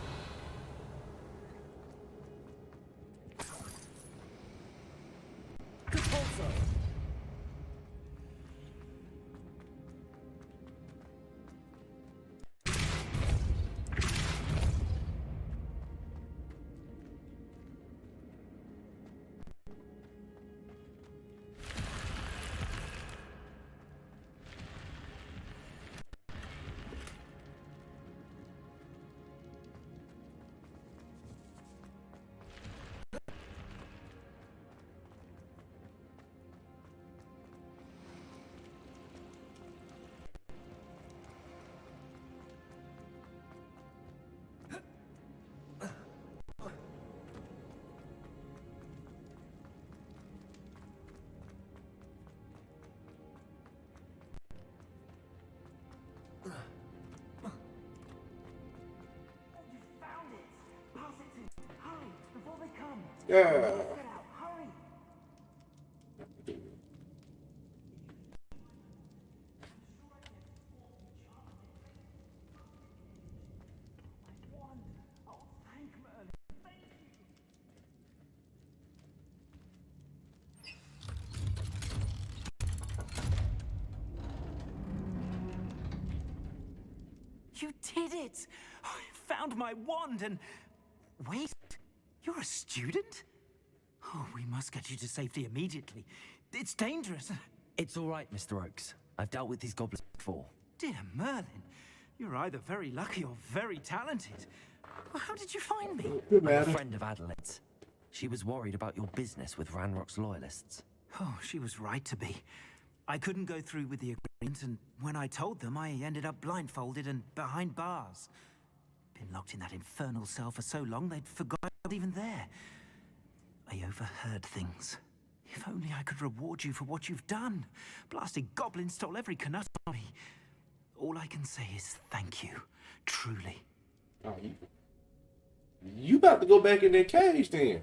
Repulsor. Yeah. You did it! I found my wand and... Wait, you're a student? Oh, we must get you to safety immediately. It's dangerous. It's all right, Mr. Oakes. I've dealt with these goblins before. Dear Merlin, you're either very lucky or very talented. Well, how did you find me? I'm a friend of Adelaide's. She was worried about your business with Ranrock's loyalists. Oh, she was right to be. I couldn't go through with the agreement, and when I told them, I ended up blindfolded and behind bars. Been locked in that infernal cell for so long, they'd forgotten I was even there. I overheard things. If only I could reward you for what you've done. Blasted goblins stole every canut from me. All I can say is thank you. Truly. Oh, you about to go back in that cage then?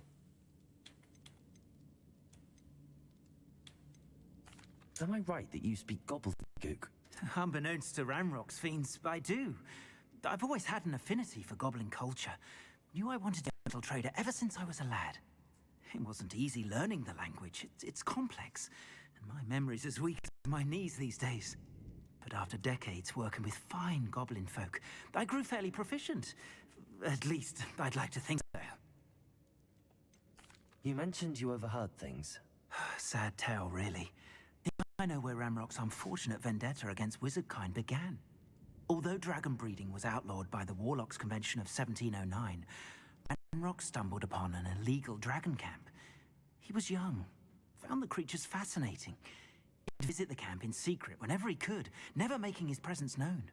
Am I right that you speak gobbledygook? Unbeknownst to Ranrock's fiends, I do. I've always had an affinity for goblin culture. Knew I wanted to be a metal trader ever since I was a lad. It wasn't easy learning the language. It's complex, and my memory's as weak as my knees these days. But after decades working with fine goblin folk, I grew fairly proficient. At least, I'd like to think so. You mentioned you overheard things. Sad tale, really. I know where Ranrock's unfortunate vendetta against wizardkind began. Although dragon breeding was outlawed by the Warlocks Convention of 1709, Ranrock stumbled upon an illegal dragon camp. He was young, found the creatures fascinating. He'd visit the camp in secret whenever he could, never making his presence known.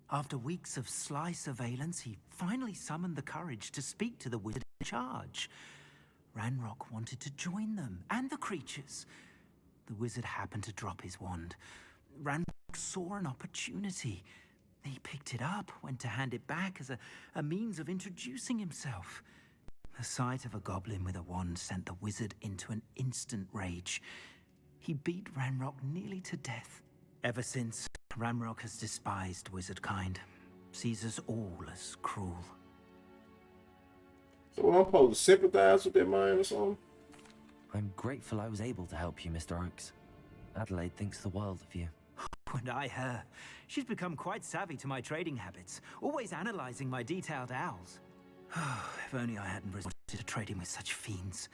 After weeks of sly surveillance, he finally summoned the courage to speak to the wizard in charge. Ranrock wanted to join them, and the creatures. The wizard happened to drop his wand. Ranrock saw an opportunity. He picked it up, went to hand it back as a means of introducing himself. The sight of a goblin with a wand sent the wizard into an instant rage. He beat Ranrock nearly to death. Ever since, Ranrock has despised wizardkind, sees us all as cruel. So I'm supposed to sympathize with their mind or something? I'm grateful I was able to help you, Mr. Oakes. Adelaide thinks the world of you. And I her. She's become quite savvy to my trading habits, always analyzing my detailed owls. If only I hadn't resorted to trading with such fiends.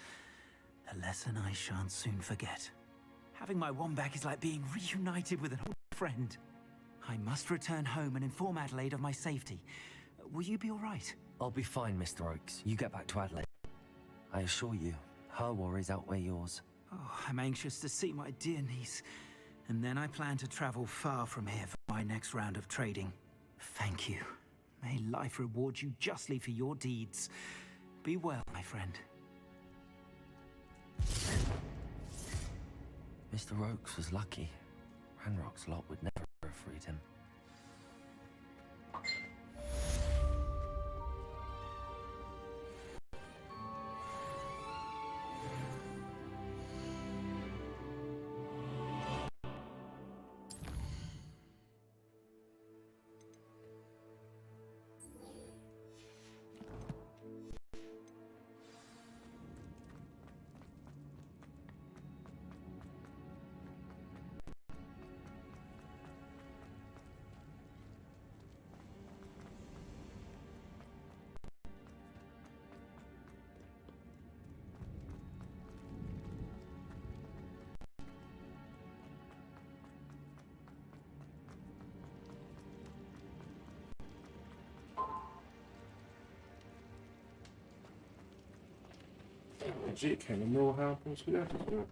A lesson I shan't soon forget. Having my wand back is like being reunited with an old friend. I must return home and inform Adelaide of my safety. Will you be all right? I'll be fine, Mr. Oakes. You get back to Adelaide. I assure you, her worries outweigh yours. Oh, I'm anxious to see my dear niece. And then I plan to travel far from here for my next round of trading. Thank you. May life reward you justly for your deeds. Be well, my friend. Mr. Oakes was lucky. Ranrock's lot would never have freed him. Legit, can't remember how I'm supposed to do that.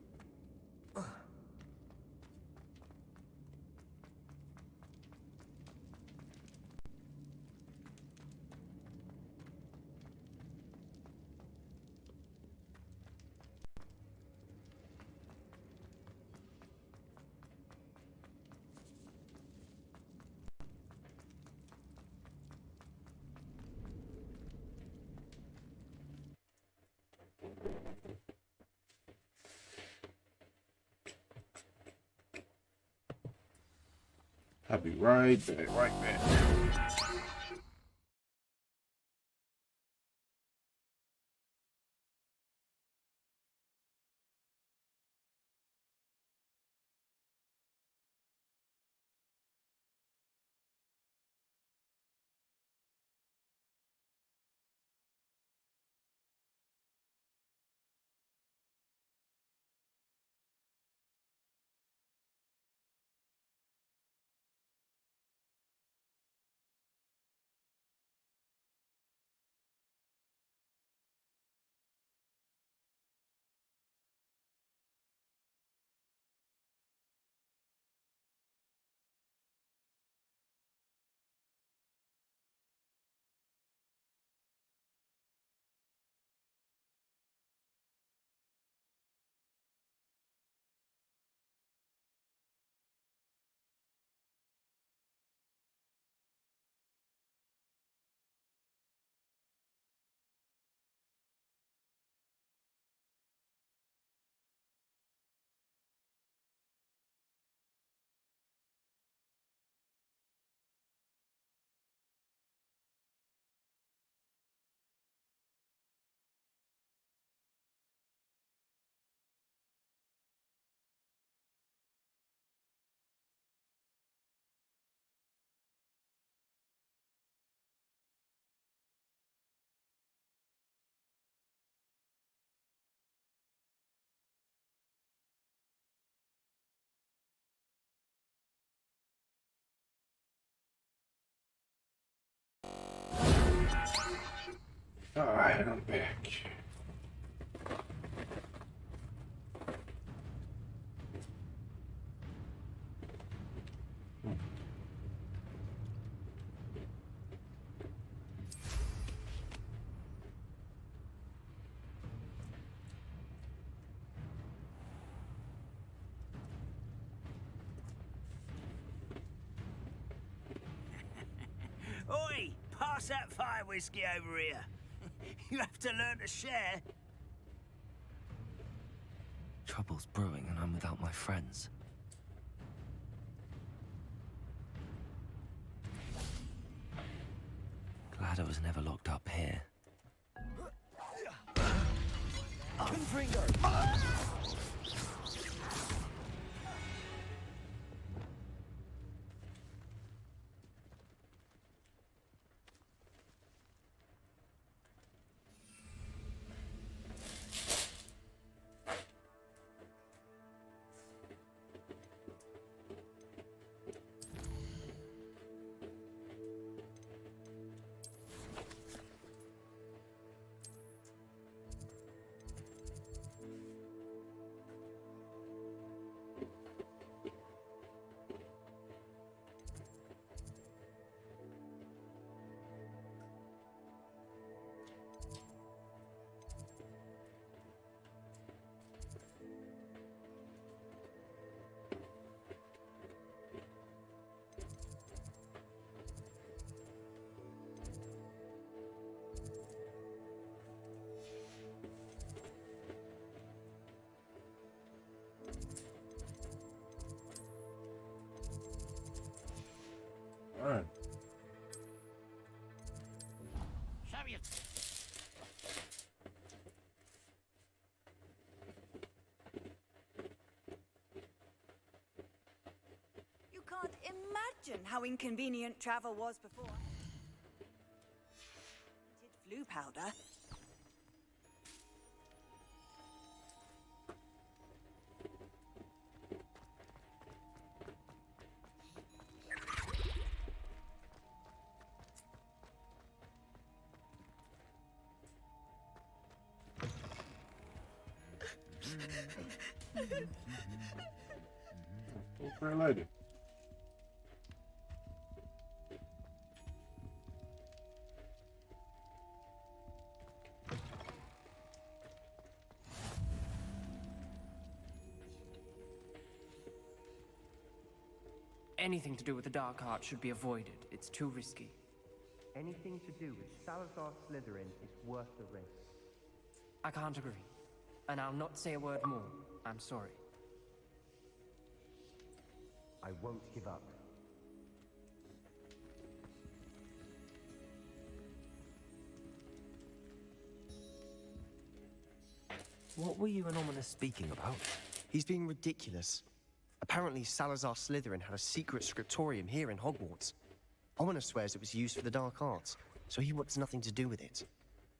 I'll be right back, right back. Alright, I'm back. Oi! Pass that fire whiskey over here. You have to learn to share. Trouble's brewing and I'm without my friends. Glad I was never locked up here. Confringo! Alright. You can't imagine how inconvenient travel was before. Flu powder. Oh, fair lady. Anything to do with the dark art should be avoided. It's too risky. Anything to do with Salazar Slytherin is worth the risk. I can't agree. And I'll not say a word more. I'm sorry. I won't give up. What were you and Ominous speaking about? He's being ridiculous. Apparently, Salazar Slytherin had a secret scriptorium here in Hogwarts. Ominous swears it was used for the dark arts, so he wants nothing to do with it.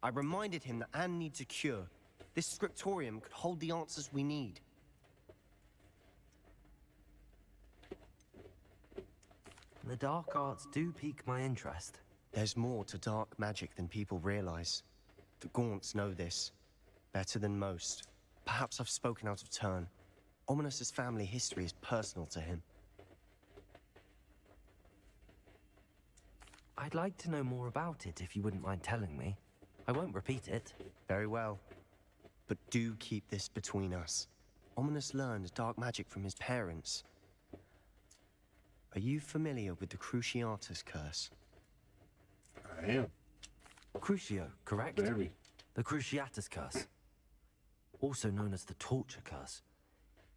I reminded him that Anne needs a cure. This scriptorium could hold the answers we need. The dark arts do pique my interest. There's more to dark magic than people realize. The Gaunts know this better than most. Perhaps I've spoken out of turn. Ominous's family history is personal to him. I'd like to know more about it if you wouldn't mind telling me. I won't repeat it. Very well. But do keep this between us. Ominous learned dark magic from his parents. Are you familiar with the Cruciatus curse? I am. Crucio, correct? Very. The Cruciatus curse, also known as the torture curse,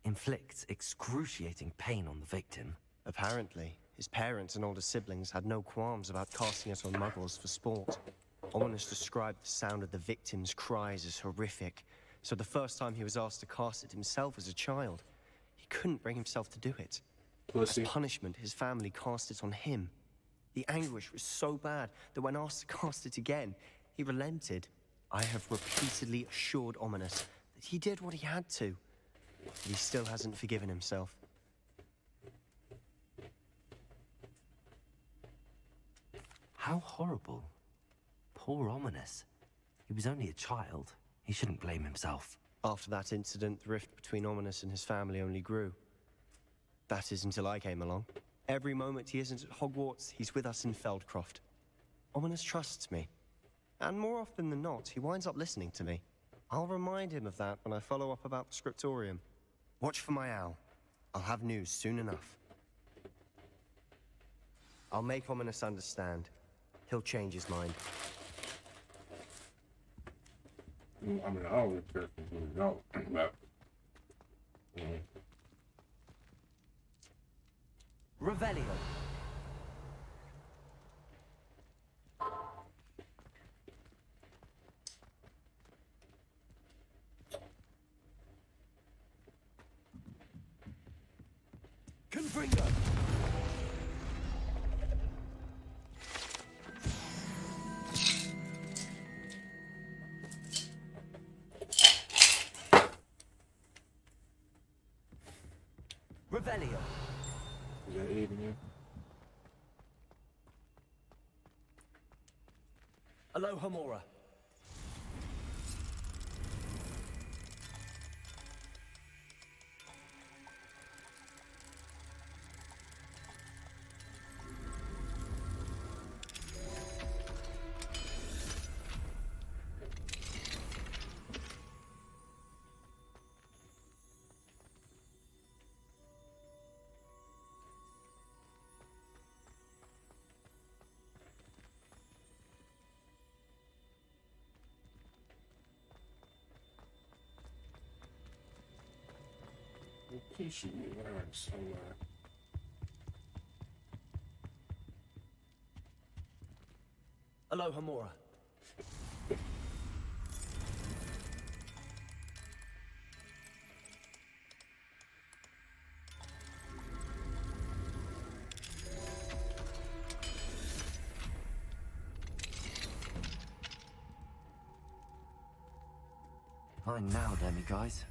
inflicts excruciating pain on the victim. Apparently, his parents and older siblings had no qualms about casting it on muggles for sport. Ominous described the sound of the victim's cries as horrific, so the first time he was asked to cast it himself as a child, he couldn't bring himself to do it. Pussy. As punishment, his family cast it on him. The anguish was so bad that when asked to cast it again, he relented. I have repeatedly assured Ominous that he did what he had to, but he still hasn't forgiven himself. How horrible. Poor Ominous. He was only a child. He shouldn't blame himself. After that incident, the rift between Ominous and his family only grew. That is until I came along. Every moment he isn't at Hogwarts, he's with us in Feldcroft. Ominous trusts me. And more often than not, he winds up listening to me. I'll remind him of that when I follow up about the scriptorium. Watch for my owl. I'll have news soon enough. I'll make Ominous understand. He'll change his mind. I mean, I don't really care if you know, but... Revelio. Confringo. Revelio. Is that eating you? Aloha Mora. Please shoot me when I'm so Aloha Mora. Fine now, Demi guys.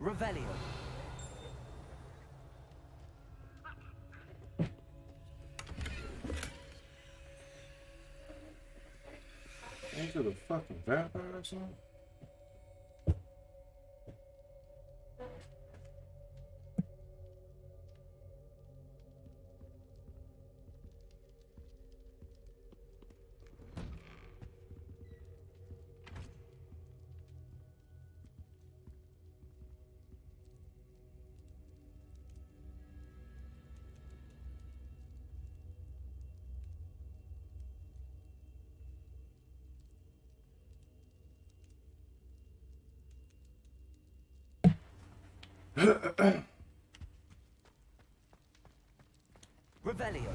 Revelio. These are the fucking vampires or something? Revelio.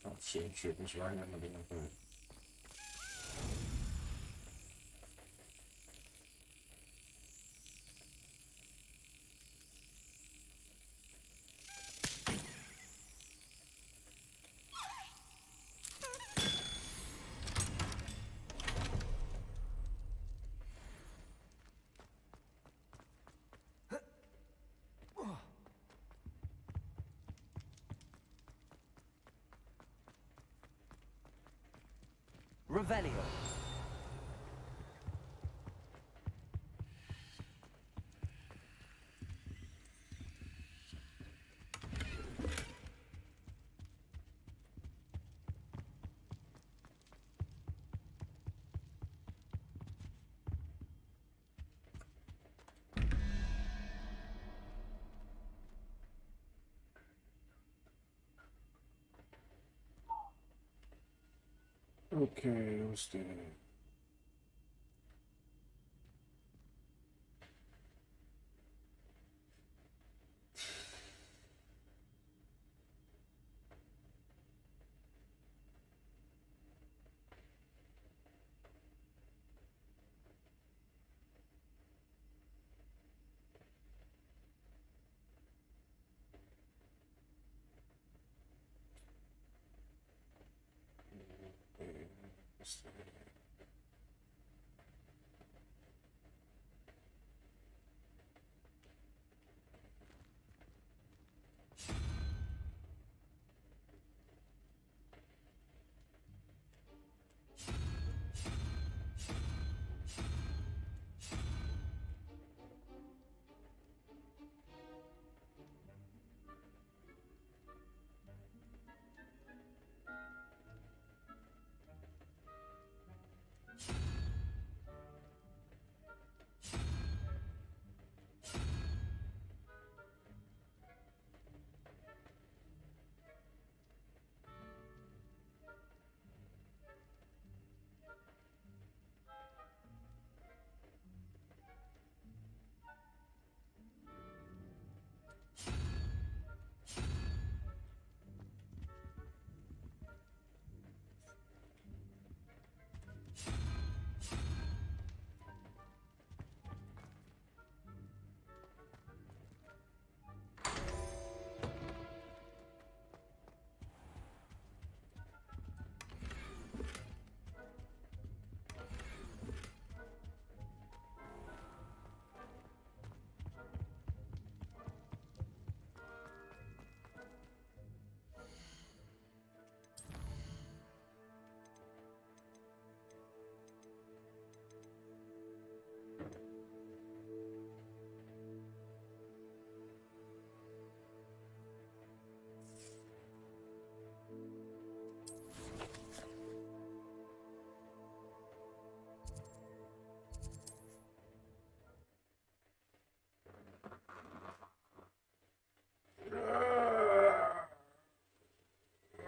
Oh shit, it's right under the thing. Revelio. Okay, what's that? What's that?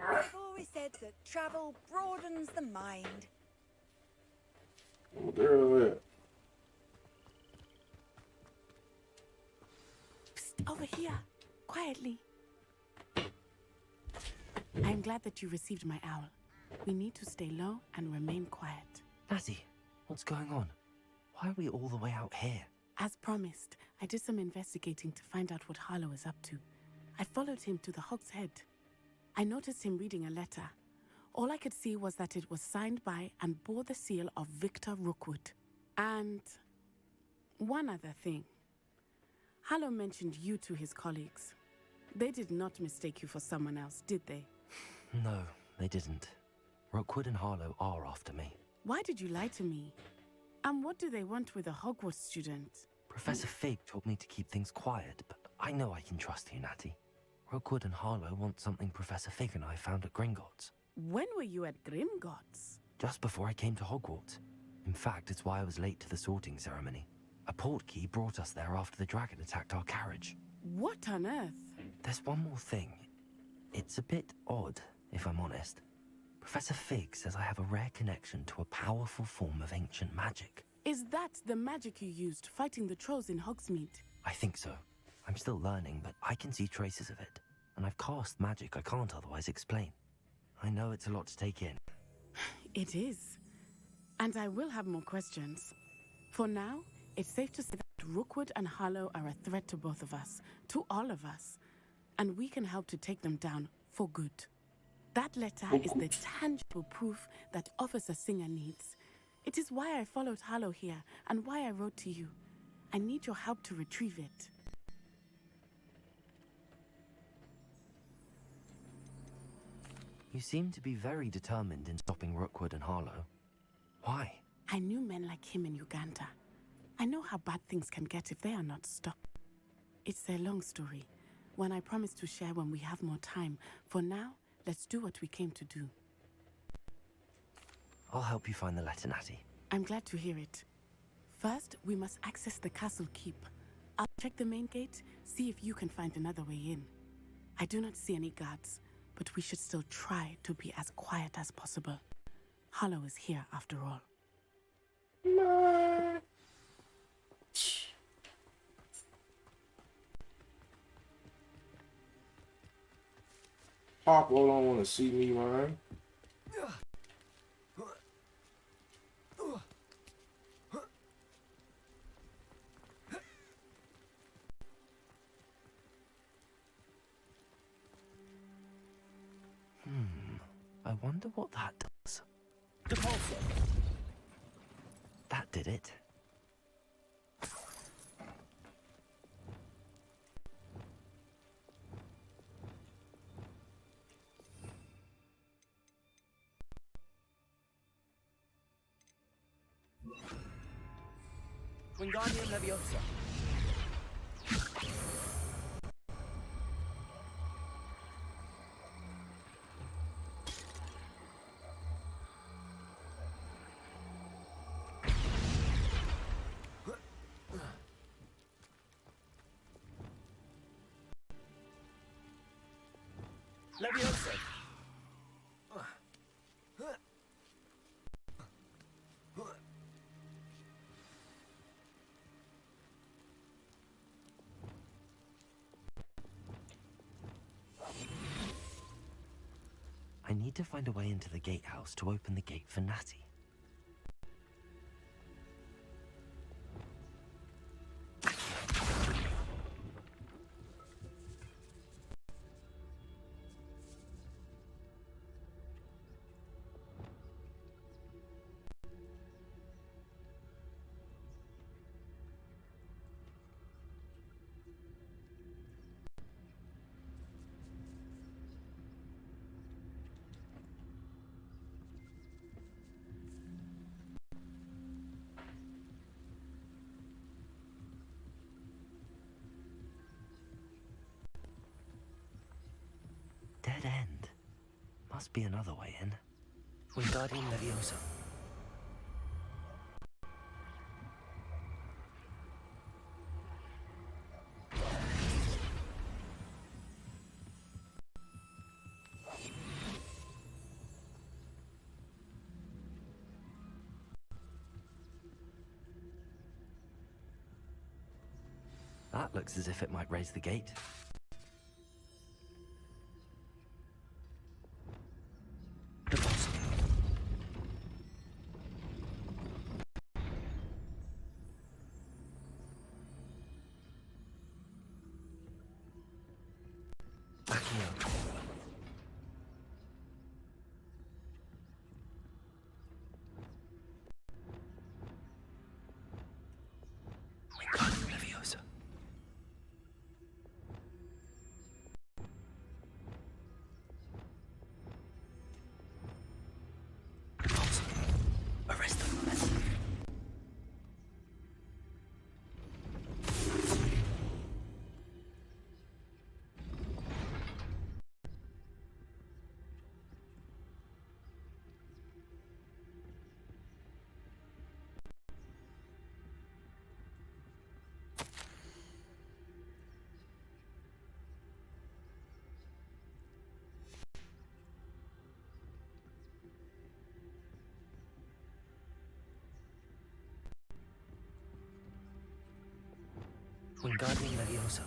I've always said that travel broadens the mind. Oh, there it. Psst, over here, quietly. I'm glad that you received my owl. We need to stay low and remain quiet. Lassie, what's going on? Why are we all the way out here? As promised, I did some investigating to find out what Harlow is up to. I followed him to the Hog's Head. I noticed him reading a letter. All I could see was that it was signed by and bore the seal of Victor Rookwood. And one other thing. Harlow mentioned you to his colleagues. They did not mistake you for someone else, did they? No, they didn't. Rookwood and Harlow are after me. Why did you lie to me? And what do they want with a Hogwarts student? Professor Fig told me to keep things quiet, but I know I can trust you, Natty. Rookwood and Harlow want something Professor Fig and I found at Gringotts. When were you at Gringotts? Just before I came to Hogwarts. In fact, it's why I was late to the sorting ceremony. A portkey brought us there after the dragon attacked our carriage. What on earth? There's one more thing. It's a bit odd, if I'm honest. Professor Fig says I have a rare connection to a powerful form of ancient magic. Is that the magic you used fighting the trolls in Hogsmeade? I think so. I'm still learning, but I can see traces of it. And I've cast magic I can't otherwise explain. I know it's a lot to take in. It is. And I will have more questions. For now, it's safe to say that Rookwood and Harlow are a threat to both of us, to all of us. And we can help to take them down for good. That letter is the tangible proof that Officer Singer needs. It is why I followed Harlow here and why I wrote to you. I need your help to retrieve it. You seem to be very determined in stopping Rookwood and Harlow. Why? I knew men like him in Uganda. I know how bad things can get if they are not stopped. It's a long story, one I promise to share when we have more time. For now, let's do what we came to do. I'll help you find the letter, Natty. I'm glad to hear it. First, we must access the castle keep. I'll check the main gate, see if you can find another way in. I do not see any guards, but we should still try to be as quiet as possible. Harlow is here after all. Harpo don't want to see me, man. I wonder what that does. That did it. Wingardium Leviosa. Leviosa. I need to find a way into the gatehouse to open the gate for Natty. Dead end. Must be another way in. Wingardium Leviosa. That looks as if it might raise the gate. Wingardium Leviosa.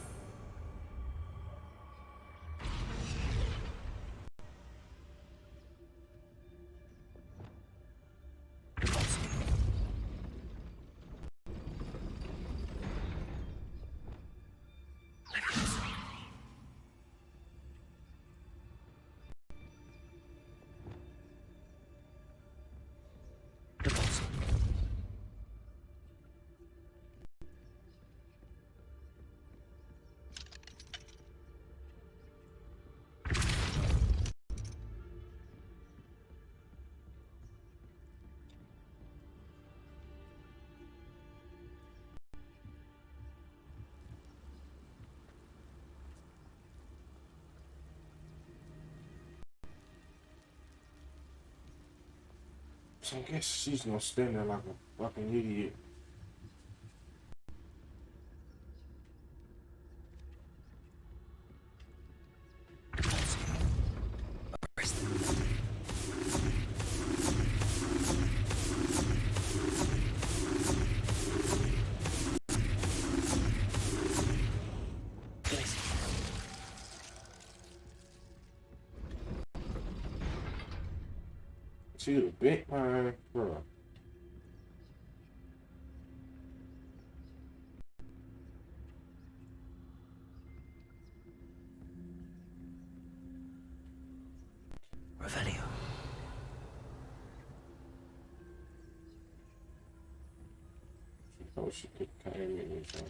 So I guess she's gonna stand there like a fucking idiot. She the bent my bro. Revelio. Oh, she could carry me anytime.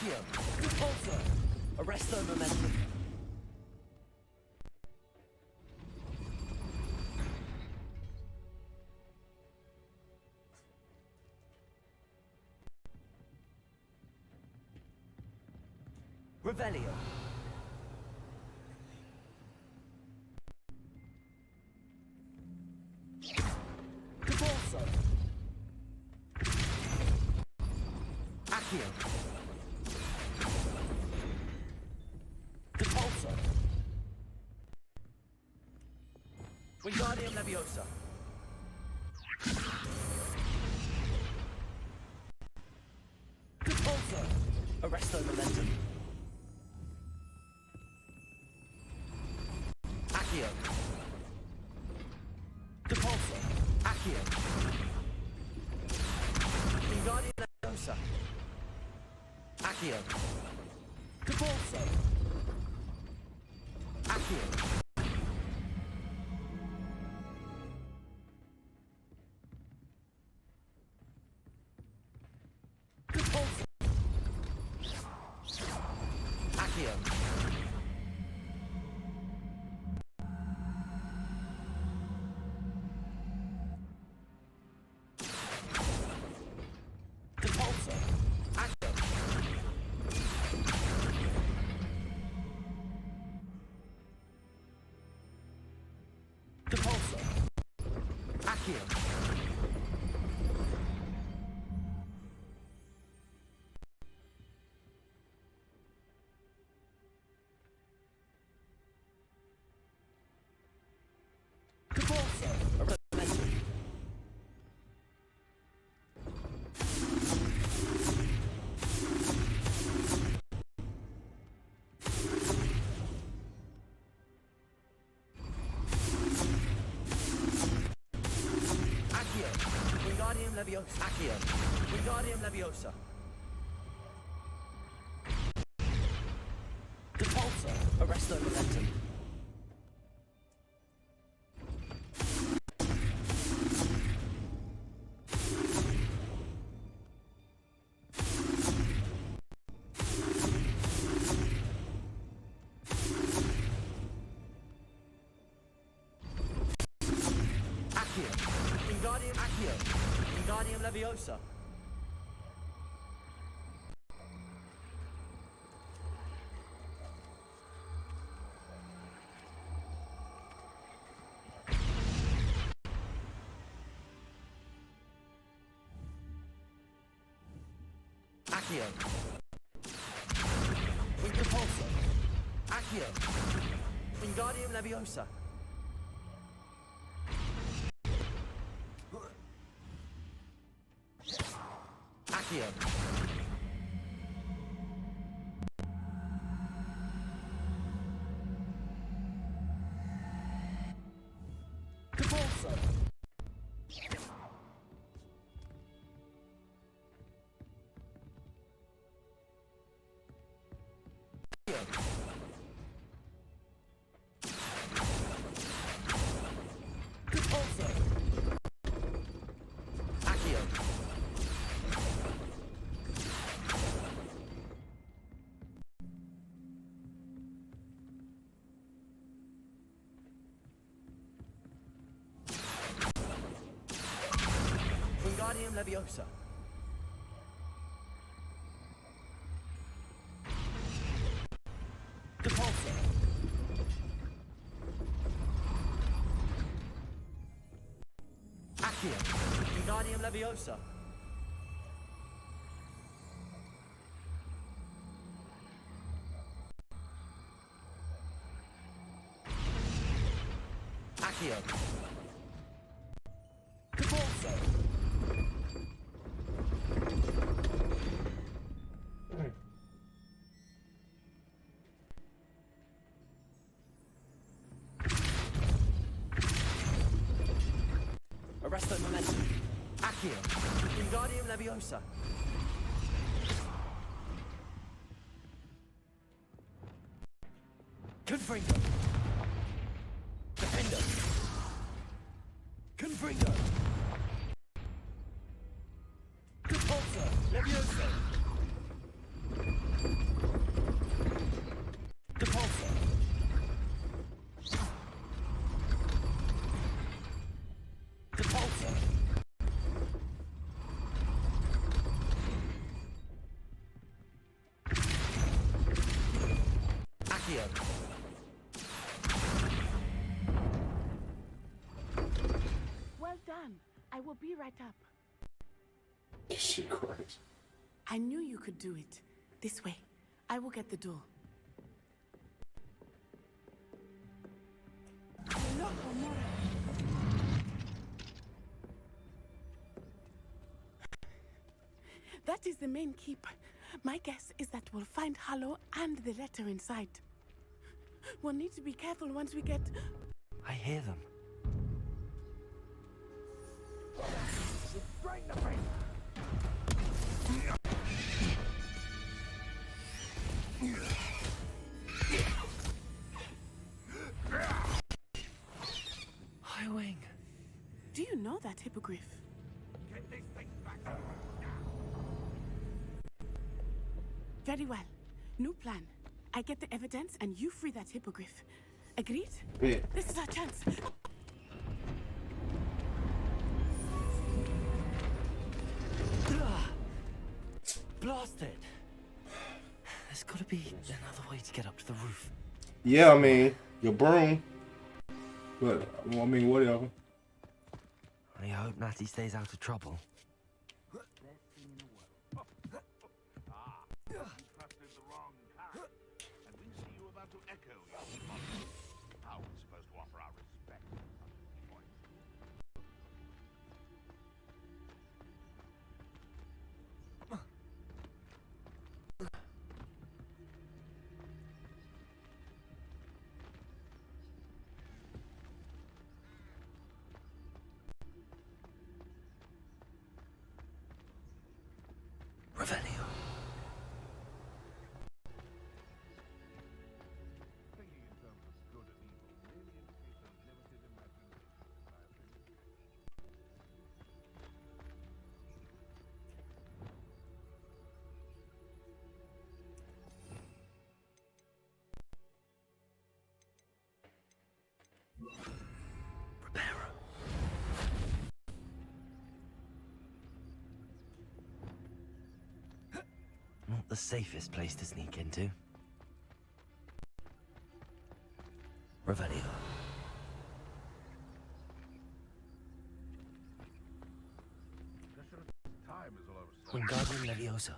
Accio! Repulsor! Arresto momentum! Revelio! Repulsor! Accio! Repulsor! Wingardium Leviosa! Repulsor! Arresto momentum! Accio! Repulsor! Accio! Wingardium Leviosa! Accio! Repulsor! Accio! Repulsor! Accio! Repulsor! Accio! Repulsor! Accio! Repulsor! Momentum! Accio! Wingardium Leviosa! Accio! Wingardium Leviosa! Repulsor! Arresto momentum! Accio! Wingardium Accio! Wingardium Leviosa! Accio! Repulsor! Accio! Wingardium Leviosa! Accio! Repulsor! Repulsor! Accio! Wingardium Leviosa! Repulsor! Accio! Wingardium Leviosa! Accio! Repulsor! Arresto momentum! Accio! Wingardium Leviosa! Confringo! Defender! Confringo! Repulsor! Leviosa! Well done. I will be right up. Shit, Christ. I knew you could do it. This way. I will get the door. That is the main keep. My guess is that we'll find Harlow and the letter inside. We'll need to be careful once we get... I hear them. Highwing. Do you know that hippogriff? Get this thing back now. Very well. New plan. I get the evidence and you free that hippogriff. Agreed? Yeah. This is our chance. Blasted! There's gotta be another way to get up to the roof. Yeah, I mean, your broom. But, I mean, whatever. I hope Natty stays out of trouble. You trusted the wrong character, and we see you about to echo your response. How are we supposed to offer our respect at such a point? Revelio. Thinking in terms of good and evil really indicates a limited imagination, I think. Reparo. Not the safest place to sneak into. Revelio. Time is all over a sudden. Wingardium Leviosa.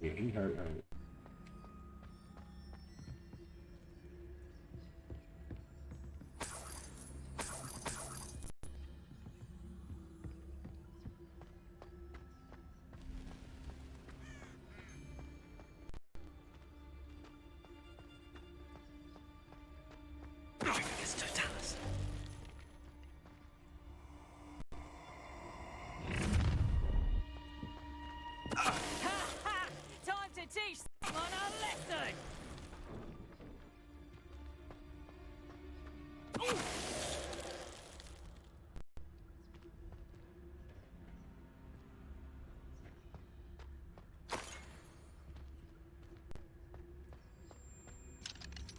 Yeah, he hurt. Time to teach someone a lesson!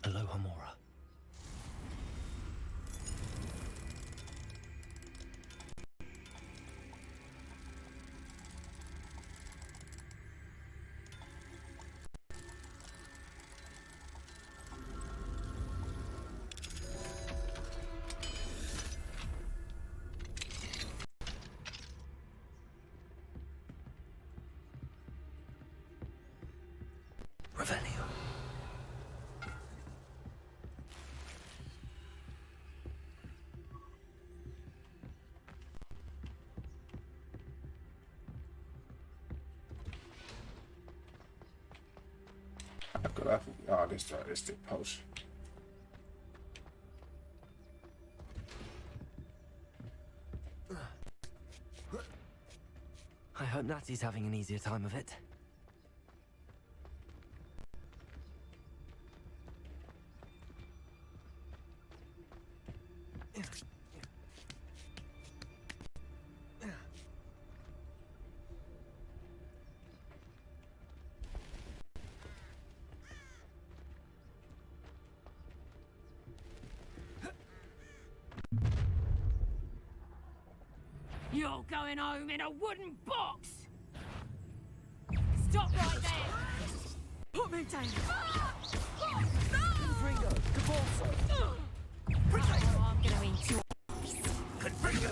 Aloha Mora. Revelio. Oh, this the potion. I hope Natty's having an easier time of it. You're going home in a wooden box! Stop right there! Put me down! Confringo, Caporso. Oh, I'm gonna eat you. Confringo.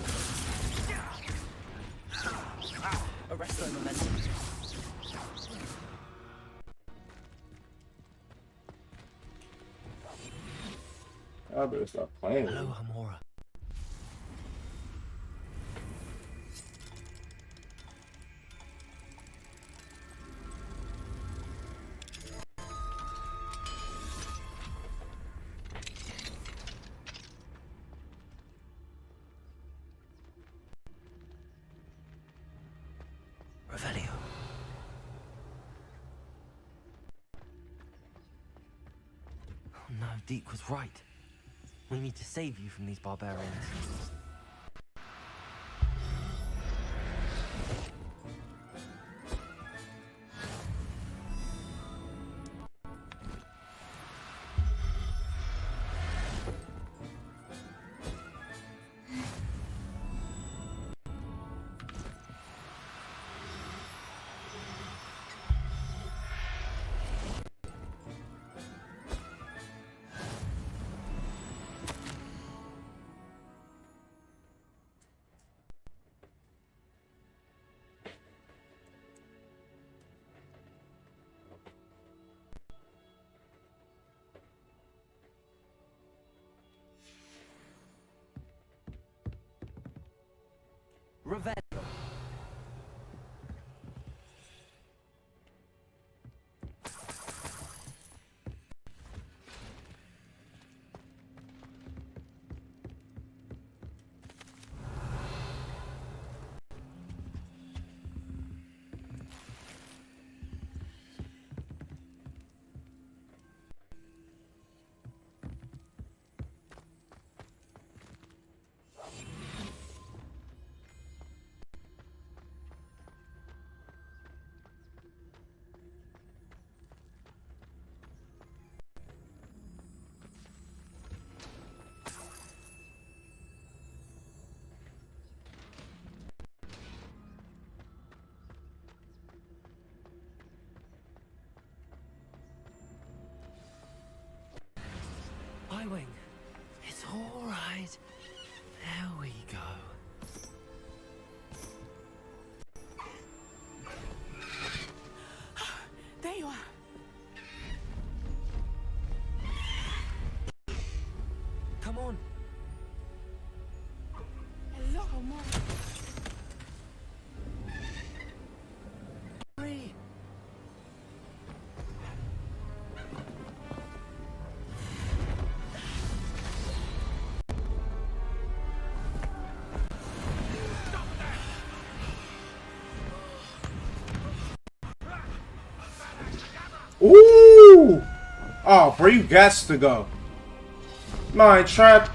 Arresto momentum. I better stop playing. Hello, Hamora. Revelio. Oh no, Deke was right. We need to save you from these barbarians. Ravenclaw. Wing. It's all right. There we go. There you are. Come on. Hello, Hamora. Hurry. Ooh! Oh, bro, you got to go. Man tried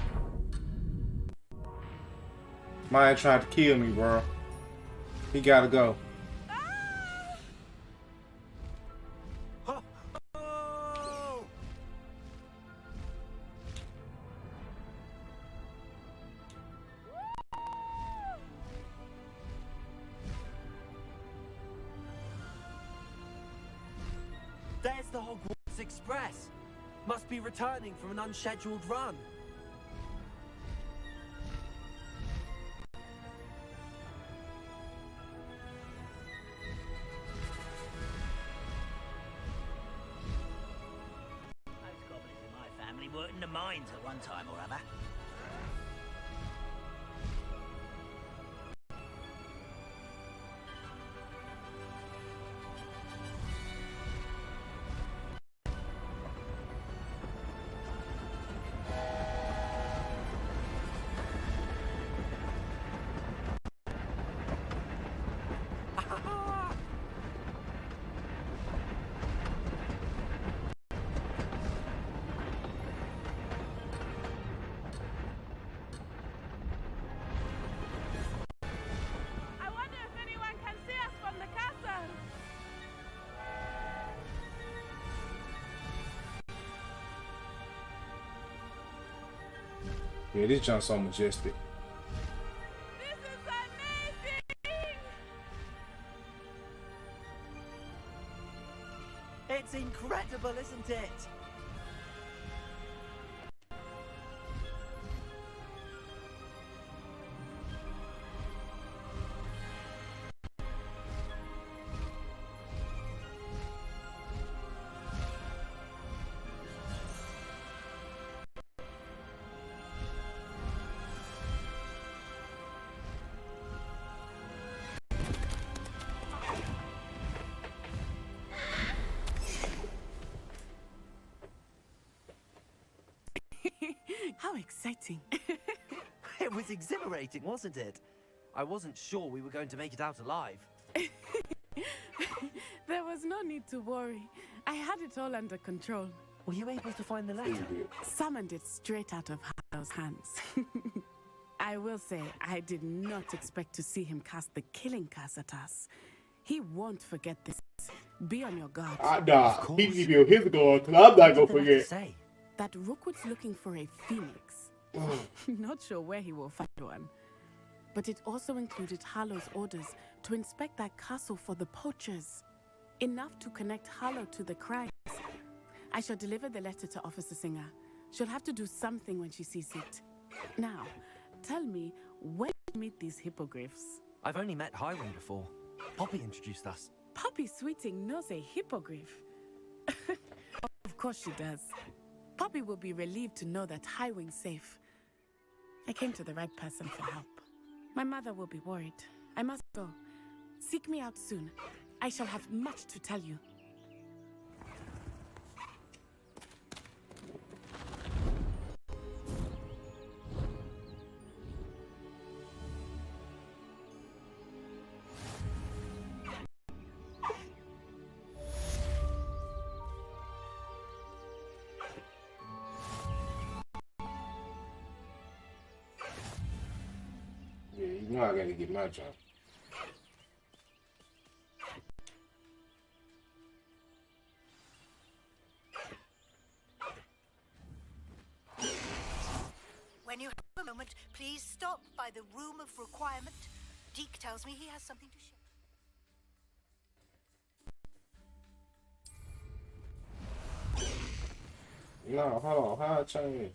to kill me, bro. He gotta go. There's the Hogwarts Express. Must be returning from an unscheduled run. Most goblins in my family worked in the mines at one time or other. Yeah, this junk's so majestic. It's incredible, isn't it? How exciting. It was exhilarating, wasn't it? I wasn't sure we were going to make it out alive. There was no need to worry. I had it all under control. Were you able to find the letter? Summoned it straight out of Harlow's hands. I will say, I did not expect to see him cast the killing curse at us. He won't forget this. Be on your guard. Nah, he can be on his guard, because I'm not going to forget. That Rookwood's looking for a phoenix. Not sure where he will find one. But it also included Harlow's orders to inspect that castle for the poachers. Enough to connect Harlow to the crimes. I shall deliver the letter to Officer Singer. She'll have to do something when she sees it. Now, tell me, where did you meet these hippogriffs? I've only met Highwing before. Poppy introduced us. Poppy Sweeting knows a hippogriff. Of course she does. Poppy will be relieved to know that Highwing's safe. I came to the right person for help. My mother will be worried. I must go. Seek me out soon. I shall have much to tell you. Yeah, you know I gotta get my job. When you have a moment, please stop by the room of requirement. Deke tells me he has something to share. No, hold on. How I change?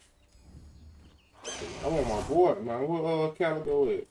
I want my board, man. What Calico is?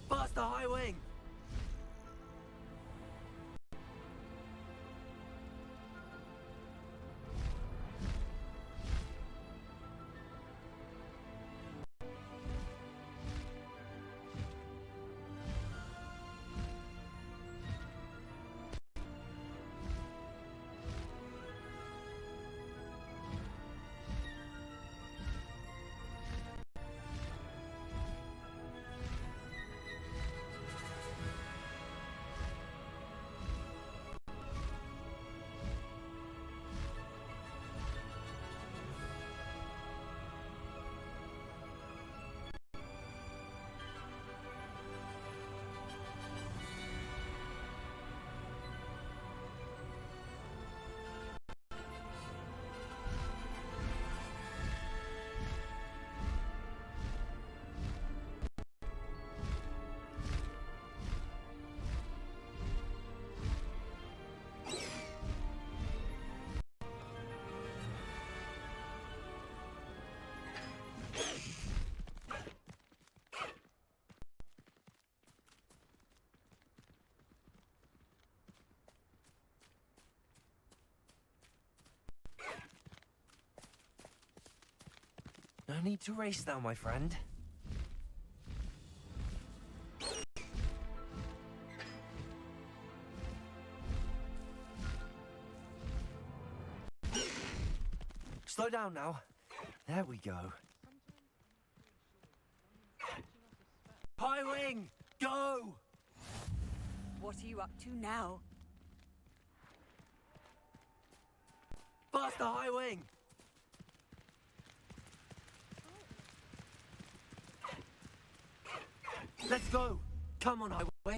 Faster, Highwing! No need to race now, my friend. Slow down now. There we go. High wing, go! What are you up to now? Faster, high wing! Let's go! Come on, high wing!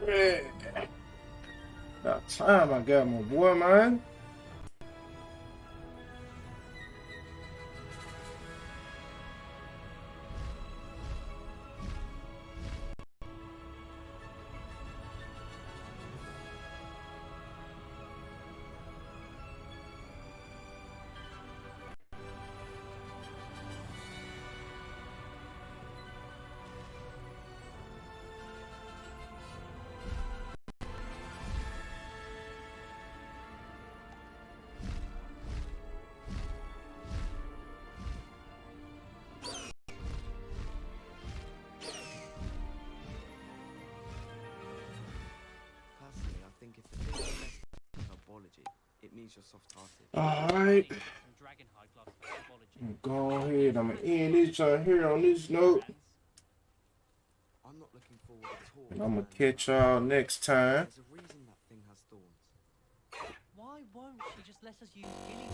Yeah. About time I got my boy, man. Personally, I think if the thing is herbology, it means you're soft-hearted. Alright. Go ahead. I'm gonna end this right here on this note. I'm not looking forward at all. And I'm gonna catch y'all next time. There's a reason that thing has thorns. Why won't she just let us use gilly?